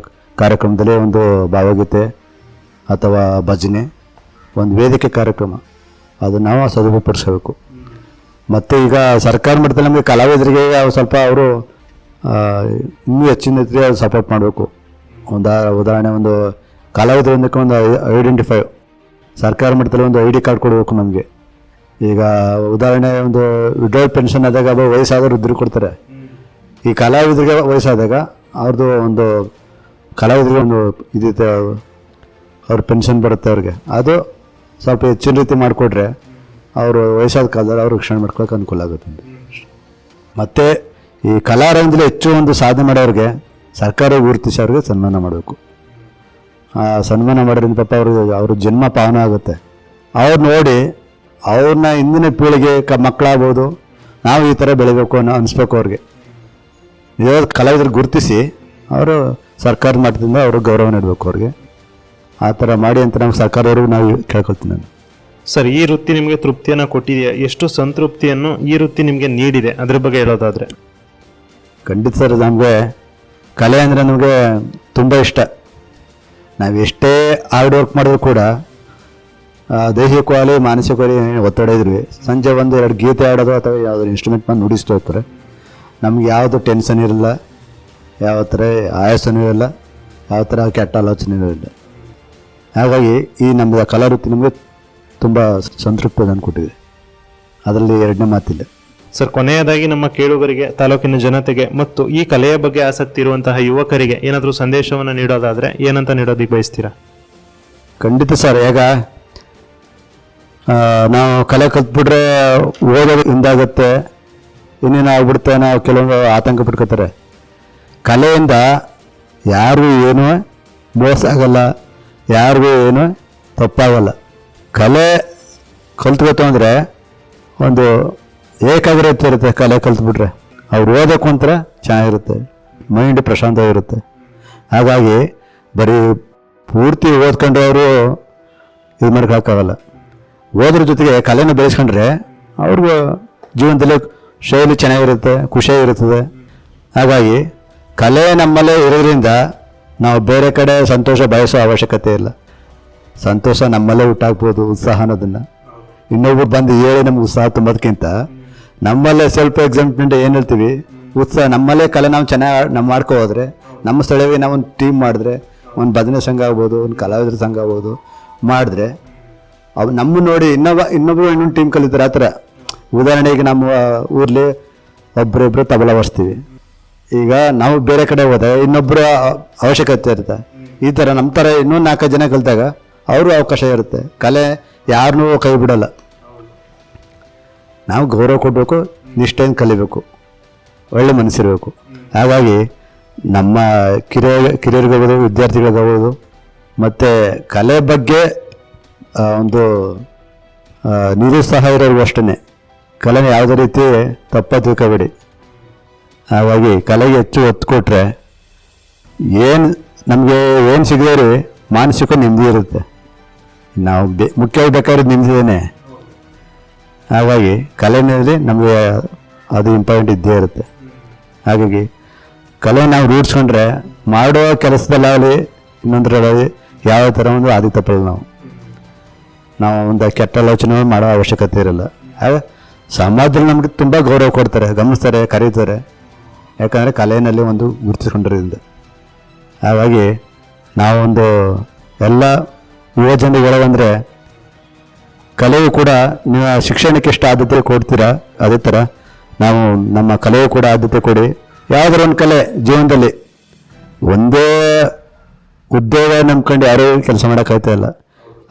S5: ಕಾರ್ಯಕ್ರಮದಲ್ಲಿ ಒಂದು ಭಾವಗೀತೆ ಅಥವಾ ಭಜನೆ, ಒಂದು ವೇದಿಕೆ ಕಾರ್ಯಕ್ರಮ, ಅದು ನಾವು ಸದುಪಯೋಗಪಡಿಸಬೇಕು. ಮತ್ತು ಈಗ ಸರ್ಕಾರ ಮಟ್ಟದಲ್ಲಿ ನಮಗೆ ಕಲಾವಿದರಿಗೆ ಸ್ವಲ್ಪ ಅವರು ಇನ್ನೂ ಹೆಚ್ಚಿನ ರೀತಿಯ ಸಪೋರ್ಟ್ ಮಾಡಬೇಕು. ಉದಾಹರಣೆ ಒಂದು ಕಲಾವಿದರೊಂದಕ್ಕೆ ಒಂದು ಐಡೆಂಟಿಫೈ ಸರ್ಕಾರ ಮಟ್ಟದಲ್ಲಿ ಒಂದು ID ಕಾರ್ಡ್ ಕೊಡಬೇಕು ನಮಗೆ. ಈಗ ಉದಾಹರಣೆ ಒಂದು ವಿಡ್ರಾಲ್ ಪೆನ್ಷನ್ ಆದಾಗ ವಯಸ್ಸಾದವರು ಇದ್ರು ಕೊಡ್ತಾರೆ. ಈ ಕಲಾವಿದರಿಗೆ ವಯಸ್ಸಾದಾಗ ಅವ್ರದ್ದು ಒಂದು ಕಲಾವಿದರಿಗೆ ಒಂದು ಇದಿದೆ, ಅವ್ರ ಪೆನ್ಷನ್ ಬರುತ್ತೆ ಅವ್ರಿಗೆ. ಅದು ಸ್ವಲ್ಪ ಹೆಚ್ಚಿನ ರೀತಿ ಮಾಡಿಕೊಟ್ರೆ ಅವರು ವಯಸ್ಸಾದ ಕಾಲದಲ್ಲಿ ಅವರು ರಕ್ಷಣೆ ಮಾಡ್ಕೊಳ್ಳೋಕೆ ಅನುಕೂಲ ಆಗುತ್ತೆ. ಮತ್ತು ಈ ಕಲಾರಂಗದಲ್ಲಿ ಹೆಚ್ಚು ಒಂದು ಸಾಧನೆ ಮಾಡೋರಿಗೆ ಸರ್ಕಾರ ಗುರುತಿಸಿ ಅವ್ರಿಗೆ ಸನ್ಮಾನ ಮಾಡಬೇಕು. ಸನ್ಮಾನ ಮಾಡೋದ್ರಿಂದ ಪಾಪ ಅವ್ರ ಜನ್ಮ ಪಾವನ ಆಗುತ್ತೆ. ಅವ್ರು ನೋಡಿ ಅವ್ರನ್ನ ಇಂದಿನ ಪೀಳಿಗೆ ಮಕ್ಕಳಾಗ್ಬೋದು, ನಾವು ಈ ಥರ ಬೆಳಿಬೇಕು ಅನ್ನೋ ಅನಿಸ್ಬೇಕು ಅವ್ರಿಗೆ. ಇವಾಗ ಕಲಾವಿದರು ಗುರುತಿಸಿ ಅವರು ಸರ್ಕಾರದ ಮಟ್ಟದಿಂದ ಅವರು ಗೌರವ ನೀಡಬೇಕು ಅವ್ರಿಗೆ. ಆ ಥರ ಮಾಡಿ ಅಂತ ನಾವು ಸರ್ಕಾರದವ್ರಿಗೂ ನಾವು ಕೇಳ್ಕೊಳ್ತೀನಿ ನಾನು.
S4: ಸರ್, ಈ ವೃತ್ತಿ ನಿಮಗೆ ತೃಪ್ತಿಯನ್ನು ಕೊಟ್ಟಿದೆಯಾ? ಎಷ್ಟು ಸಂತೃಪ್ತಿಯನ್ನು ಈ ವೃತ್ತಿ ನಿಮಗೆ ನೀಡಿದೆ, ಅದ್ರ ಬಗ್ಗೆ ಹೇಳೋದಾದರೆ?
S5: ಖಂಡಿತ ಸರ್, ನಮಗೆ ಕಲೆ ಅಂದರೆ ನಮಗೆ ತುಂಬ ಇಷ್ಟ. ನಾವು ಎಷ್ಟೇ ಹಾರ್ಡ್ ವರ್ಕ್ ಮಾಡಿದ್ರು ಕೂಡ ದೈಹಿಕವಾಗಿ ಮಾನಸಿಕವಾಗಿ ಒತ್ತಡ ಇದ್ವಿ, ಸಂಜೆ 1-2 ಗೀತೆ ಆಡೋದು ಅಥವಾ ಯಾವುದೋ ಇನ್ಸ್ಟ್ರೂಮೆಂಟ್ ಬಂದು ನುಡಿಸ್ತಾ ಇರ್ತಾರೆ. ನಮ್ಗೆ ಯಾವುದು ಟೆನ್ಷನ್ ಇರಲ್ಲ, ಯಾವ ಥರ ಆಯಾಸನೂ ಇರಲ್ಲ, ಯಾವ ಥರ ಕೆಟ್ಟ ಆಲೋಚನೆಯೂ ಇಲ್ಲ. ಹಾಗಾಗಿ ಈ ನಮ್ಮ ಕಲಾವೃತ್ತಿ ನಮಗೆ ತುಂಬ ಸಂತೃಪ್ತಿಯನ್ನು ಕೊಟ್ಟಿದೆ, ಅದರಲ್ಲಿ ಎರಡನೇ ಮಾತಿಲ್ಲ.
S4: ಸರ್, ಕೊನೆಯದಾಗಿ ನಮ್ಮ ಕೇಳುಗರಿಗೆ, ತಾಲೂಕಿನ ಜನತೆಗೆ ಮತ್ತು ಈ ಕಲೆಯ ಬಗ್ಗೆ ಆಸಕ್ತಿ ಇರುವಂತಹ ಯುವಕರಿಗೆ ಏನಾದರೂ ಸಂದೇಶವನ್ನು ನೀಡೋದಾದರೆ ಏನಂತ ನೀಡೋದಕ್ಕೆ ಬಯಸ್ತೀರಾ?
S5: ಖಂಡಿತ ಸರ್, ಈಗ ನಾವು ಕಲೆ ಕಲ್ತ್ಬಿಟ್ರೆ ಓದೋದು ಹಿಂದಾಗುತ್ತೆ, ಇನ್ನೇನು ಆಗ್ಬಿಡುತ್ತೆ, ನಾವು ಕೆಲವೊಂದು ಆತಂಕ ಪಡ್ಕೋತಾರೆ. ಕಲೆಯಿಂದ ಯಾರಿಗೂ ಏನೂ ಮೋಸ ಆಗಲ್ಲ, ಯಾರಿಗೂ ಏನೂ ತಪ್ಪಾಗಲ್ಲ. ಕಲೆ ಕಲ್ತ್ಬೇಕು ಅಂದರೆ ಒಂದು ಏಕಾಗ್ರತೆ ಇರುತ್ತೆ. ಕಲೆ ಕಲ್ತ್ಬಿಟ್ರೆ ಅವ್ರು ಓದೋಕ್ಕೂ ಒಂಥರ ಚೆನ್ನಾಗಿರುತ್ತೆ, ಮೈಂಡ್ ಪ್ರಶಾಂತವಾಗಿರುತ್ತೆ. ಹಾಗಾಗಿ ಬರೀ ಪೂರ್ತಿ ಓದ್ಕೊಂಡು ಅವರು ಇದು ಮಾಡೋಕ್ಕಾಗಲ್ಲ. ಓದ್ರ ಜೊತೆಗೆ ಕಲೆನ ಬೆಳೆಸ್ಕೊಂಡ್ರೆ ಅವ್ರಿಗೂ ಜೀವನದಲ್ಲಿ ಶೈಲಿ ಚೆನ್ನಾಗಿರುತ್ತೆ, ಖುಷಿಯಾಗಿರುತ್ತದೆ. ಹಾಗಾಗಿ ಕಲೆ ನಮ್ಮಲ್ಲೇ ಇರೋದ್ರಿಂದ ನಾವು ಬೇರೆ ಕಡೆ ಸಂತೋಷ ಬಯಸೋ ಅವಶ್ಯಕತೆ ಇಲ್ಲ. ಸಂತೋಷ ನಮ್ಮಲ್ಲೇ ಹುಟ್ಟಾಕ್ಬೋದು, ಉತ್ಸಾಹ ಅನ್ನೋದನ್ನು. ಇನ್ನೊಬ್ರು ಬಂದು ಹೇಳಿ ನಮ್ಗೆ ಉತ್ಸಾಹ ತುಂಬೋದಕ್ಕಿಂತ ನಮ್ಮಲ್ಲೇ ಸೆಲ್ಫ್ ಎಕ್ಸೈಟ್ಮೆಂಟ್ ಏನು ಹೇಳ್ತೀವಿ, ಉತ್ಸಾಹ ನಮ್ಮಲ್ಲೇ ಕಲೆ ನಾವು ಚೆನ್ನಾಗಿ ಮಾಡ್ಕೊ ಹೋದರೆ, ನಮ್ಮ ಸ್ಥಳೀಯವಾಗಿ ನಾವು ಒಂದು ಟೀಮ್ ಮಾಡಿದ್ರೆ, ಒಂದು ಭಜನೆ ಸಂಘ ಆಗ್ಬೋದು, ಒಂದು ಕಲಾವಿದರ ಸಂಘ ಆಗ್ಬೋದು ಮಾಡಿದ್ರೆ ಅವು ನಮ್ಮ ನೋಡಿ ಇನ್ನೊಬ್ಬರು ಇನ್ನೊಂದು ಟೀಮ್ ಕಲಿತಾರೆ. ಆ ಥರ ಉದಾಹರಣೆಗೆ ನಮ್ಮ ಊರಲ್ಲಿ ಒಬ್ಬರಿಬ್ಬರು ತಬಲ ವಾರಿಸ್ತೀವಿ. ಈಗ ನಾವು ಬೇರೆ ಕಡೆ ಹೋದಾಗ ಇನ್ನೊಬ್ಬರ ಅವಶ್ಯಕತೆ ಇರುತ್ತೆ. ಈ ಥರ ನಮ್ಮ ಥರ ಇನ್ನೂ 4 ಜನ ಕಲಿತಾಗ ಅವರು ಅವಕಾಶ ಇರುತ್ತೆ. ಕಲೆ ಯಾರನ್ನೂ ಕೈ ಬಿಡಲ್ಲ. ನಾವು ಗೌರವ ಕೊಡಬೇಕು, ನಿಷ್ಠೆಯಿಂದ ಕಲಿಬೇಕು, ಒಳ್ಳೆ ಮನಸ್ಸಿರಬೇಕು. ಹಾಗಾಗಿ ನಮ್ಮ ಕಿರಿಯರಿಗಾಗ್ಬೋದು, ವಿದ್ಯಾರ್ಥಿಗಳಿಗಾಗ್ಬೋದು, ಮತ್ತು ಕಲೆ ಬಗ್ಗೆ ಒಂದು ನಿರುತ್ಸಾಹ ಇರೋರಿಗೂ ಅಷ್ಟೇ. ಕಲೆನ ಯಾವುದೇ ರೀತಿ ತಪ್ಪ ತಿಳ್ಕೊಬೇಡಿ. ಹಾಗಾಗಿ ಕಲೆಗೆ ಹೆಚ್ಚು ಒತ್ತು ಕೊಟ್ಟರೆ ನಮಗೆ ಏನು ಸಿಗದೇ ಮಾನಸಿಕ ನೆಮ್ಮದಿ ಇರುತ್ತೆ. ನಾವು ಮುಖ್ಯವಾಗಿ ಬೇಕಾದ್ರೆ ನೆಮ್ಮದಿನೇ. ಹಾಗಾಗಿ ಕಲೆನಲ್ಲಿ ನಮಗೆ ಅದು ಇಂಪಾರ್ಟೆಂಟ್ ಇದ್ದೇ ಇರುತ್ತೆ. ಹಾಗಾಗಿ ಕಲೆ ನಾವು ರೂಢಿಸ್ಕೊಂಡ್ರೆ ಮಾಡೋ ಕೆಲಸದಲ್ಲಾಗಲಿ ಇನ್ನೊಂದರಲ್ಲಿ ಯಾವ ಥರ ಒಂದು ಆದಿ ತಪ್ಪಲ್ಲ. ನಾವು ಒಂದು ಕೆಟ್ಟ ಆಲೋಚನೆ ಮಾಡೋ ಅವಶ್ಯಕತೆ ಇರಲ್ಲ. ಆಗ ಸಮಾಜದಲ್ಲಿ ನಮಗೆ ತುಂಬ ಗೌರವ ಕೊಡ್ತಾರೆ, ಗಮನಿಸ್ತಾರೆ, ಕರೀತಾರೆ. ಯಾಕಂದರೆ ಕಲೆಯಲ್ಲಿ ಒಂದು ಗುರುತಿಸ್ಕೊಂಡಿರೋದ್ರಿಂದ. ಹಾಗಾಗಿ ನಾವೊಂದು ಎಲ್ಲ ಯುವ ಜನರುಗಳಂದರೆ ಕಲೆಯು ಕೂಡ ನೀವು ಶಿಕ್ಷಣಕ್ಕೆ ಎಷ್ಟು ಆದ್ಯತೆ ಕೊಡ್ತೀರಾ ಅದೇ ಥರ ನಾವು ನಮ್ಮ ಕಲೆಯು ಕೂಡ ಆದ್ಯತೆ ಕೊಡಿ. ಯಾವುದಾರ ಒಂದು ಕಲೆ ಜೀವನದಲ್ಲಿ ಒಂದೇ ಉದ್ಯೋಗ ನಂಬ್ಕೊಂಡು ಯಾರೂ ಕೆಲಸ ಮಾಡೋಕ್ಕಾಗ್ತಾ ಇಲ್ಲ.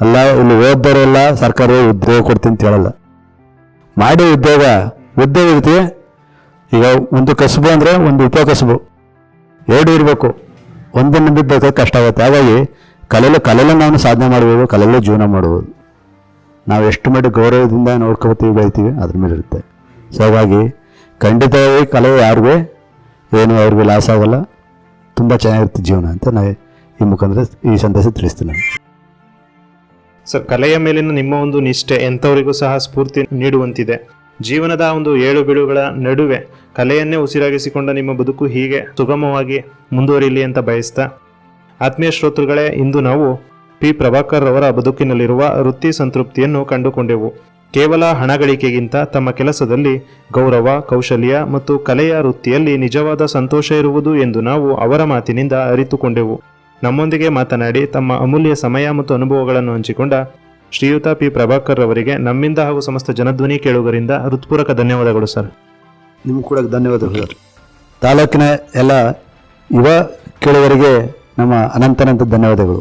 S5: ಅಲ್ಲ, ಇಲ್ಲಿ ಓದ್ದವರೆಲ್ಲ ಸರ್ಕಾರ ಉದ್ಯೋಗ ಕೊಡ್ತೀನಿ ಅಂತ ಹೇಳಲ್ಲ. ಮಾಡಿ ಉದ್ಯೋಗ ಇರ್ತೀವಿ. ಈಗ ಒಂದು ಕಸುಬು ಅಂದರೆ ಒಂದು ಉಪಕಸುಬು, 2 ಇರಬೇಕು. ಒಂದನ್ನು ನಂಬಿದ್ದು ಕಷ್ಟ ಆಗುತ್ತೆ. ಹಾಗಾಗಿ ಕಲೆಯಲ್ಲೂ ನಾವು ಸಾಧನೆ ಮಾಡ್ಬೋದು, ಕಲೆಯಲ್ಲೂ ಜೀವನ ಮಾಡ್ಬೋದು. ನಾವು ಎಷ್ಟು ಮಟ್ಟಿಗೆ ಗೌರವದಿಂದ ನೋಡ್ಕೊತೀವಿ, ಬೆಳಿತೀವಿ, ಅದ್ರ ಮೇಲೆ ಇರುತ್ತೆ. ಸೊ ಹಾಗಾಗಿ ಖಂಡಿತವಾಗಿ ಕಲೆ ಯಾರಿಗೂ ಏನು ಅವ್ರಿಗೆ ಲಾಸ್ ಆಗೋಲ್ಲ, ತುಂಬ ಚೆನ್ನಾಗಿರುತ್ತೆ ಜೀವನ ಅಂತ ನಾವು ಈ ಮುಖಾಂತರ ಈ ಸಂದೇಶ ತಿಳಿಸ್ತೀನಿ.
S4: ಸರ್, ಕಲೆಯ ಮೇಲಿನ ನಿಮ್ಮ ಒಂದು ನಿಷ್ಠೆ ಎಂಥವರಿಗೂ ಸಹ ಸ್ಫೂರ್ತಿ ನೀಡುವಂತಿದೆ. ಜೀವನದ ಒಂದು ಏಳು ಬೀಳುಗಳ ನಡುವೆ ಕಲೆಯನ್ನೇ ಉಸಿರಾಗಿಸಿಕೊಂಡ ನಿಮ್ಮ ಬದುಕು ಹೀಗೆ ಸುಗಮವಾಗಿ ಮುಂದುವರಿಯಲಿ ಅಂತ ಬಯಸ್ತಾ, ಆತ್ಮೀಯ ಶ್ರೋತೃಗಳೇ, ಇಂದು ನಾವು ಪಿ ಪ್ರಭಾಕರ್ ಅವರ ಬದುಕಿನಲ್ಲಿರುವ ವೃತ್ತಿ ಸಂತೃಪ್ತಿಯನ್ನು ಕಂಡುಕೊಂಡೆವು. ಕೇವಲ ಹಣಗಳಿಕೆಗಿಂತ ತಮ್ಮ ಕೆಲಸದಲ್ಲಿ ಗೌರವ, ಕೌಶಲ್ಯ ಮತ್ತು ಕಲೆಯ ವೃತ್ತಿಯಲ್ಲಿ ನಿಜವಾದ ಸಂತೋಷ ಇರುವುದು ಎಂದು ನಾವು ಅವರ ಮಾತಿನಿಂದ ಅರಿತುಕೊಂಡೆವು. ನಮ್ಮೊಂದಿಗೆ ಮಾತನಾಡಿ ತಮ್ಮ ಅಮೂಲ್ಯ ಸಮಯ ಮತ್ತು ಅನುಭವಗಳನ್ನು ಹಂಚಿಕೊಂಡ ಶ್ರೀಯುತ ಪಿ ಪ್ರಭಾಕರ್ ಅವರಿಗೆ ನಮ್ಮಿಂದ ಹಾಗೂ ಸಮಸ್ತ ಜನಧ್ವನಿ ಕೇಳುಗರಿಂದ ಹೃತ್ಪೂರ್ವಕ ಧನ್ಯವಾದಗಳು ಸರ್.
S5: ನಿಮ್ಗೆ ಕೂಡ ಧನ್ಯವಾದಗಳು. ತಾಲೂಕಿನ ಎಲ್ಲ ಯುವ ಕೇಳುಗರಿಗೆ ನಮ್ಮ ಅನಂತ ಧನ್ಯವಾದಗಳು.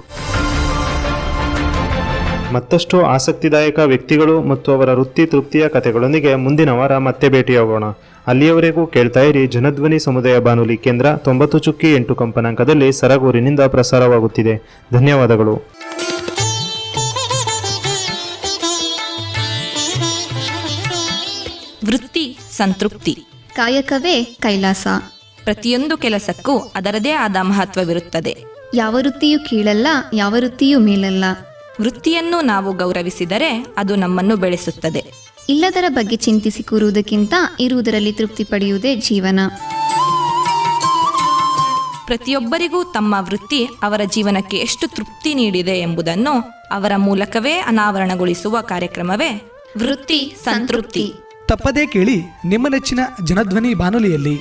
S4: ಮತ್ತಷ್ಟು ಆಸಕ್ತಿದಾಯಕ ವ್ಯಕ್ತಿಗಳು ಮತ್ತು ಅವರ ವೃತ್ತಿ ತೃಪ್ತಿಯ ಕಥೆಗಳೊಂದಿಗೆ ಮುಂದಿನ ವಾರ ಮತ್ತೆ ಭೇಟಿಯಾಗೋಣ. ಅಲ್ಲಿಯವರೆಗೂ ಕೇಳ್ತಾ ಇರಿ ಜನಧ್ವನಿ ಸಮುದಾಯ ಬಾನುಲಿ ಕೇಂದ್ರ 90.8 ಕಂಪನಾಂಕದಲ್ಲಿ ಸರಗೂರಿನಿಂದ ಪ್ರಸಾರವಾಗುತ್ತಿದೆ. ಧನ್ಯವಾದಗಳು.
S1: ವೃತ್ತಿ ಸಂತೃಪ್ತಿ.
S2: ಕಾಯಕವೇ ಕೈಲಾಸ.
S1: ಪ್ರತಿಯೊಂದು ಕೆಲಸಕ್ಕೂ ಅದರದೇ ಆದ ಮಹತ್ವವಿರುತ್ತದೆ.
S2: ಯಾವ ವೃತ್ತಿಯೂ ಕೀಳಲ್ಲ, ಯಾವ ವೃತ್ತಿಯೂ ಮೇಲಲ್ಲ.
S1: ವೃತ್ತಿಯನ್ನು ನಾವು ಗೌರವಿಸಿದರೆ ಅದು ನಮ್ಮನ್ನು ಬೆಳೆಸುತ್ತದೆ.
S2: ಇಲ್ಲದರ ಬಗ್ಗೆ ಚಿಂತಿಸಿ ಕೂರುವುದಕ್ಕಿಂತ ಇರುವುದರಲ್ಲಿ ತೃಪ್ತಿ ಪಡೆಯುವುದೇ ಜೀವನ.
S1: ಪ್ರತಿಯೊಬ್ಬರಿಗೂ ತಮ್ಮ ವೃತ್ತಿ ಅವರ ಜೀವನಕ್ಕೆ ಎಷ್ಟು ತೃಪ್ತಿ ನೀಡಿದೆ ಎಂಬುದನ್ನು ಅವರ ಮೂಲಕವೇ ಅನಾವರಣಗೊಳಿಸುವ ಕಾರ್ಯಕ್ರಮವೇ ವೃತ್ತಿ ಸಂತೃಪ್ತಿ.
S3: ತಪ್ಪದೇ ಕೇಳಿ ನಿಮ್ಮ ನೆಚ್ಚಿನ ಜನಧ್ವನಿ ಬಾನುಲಿಯಲ್ಲಿ.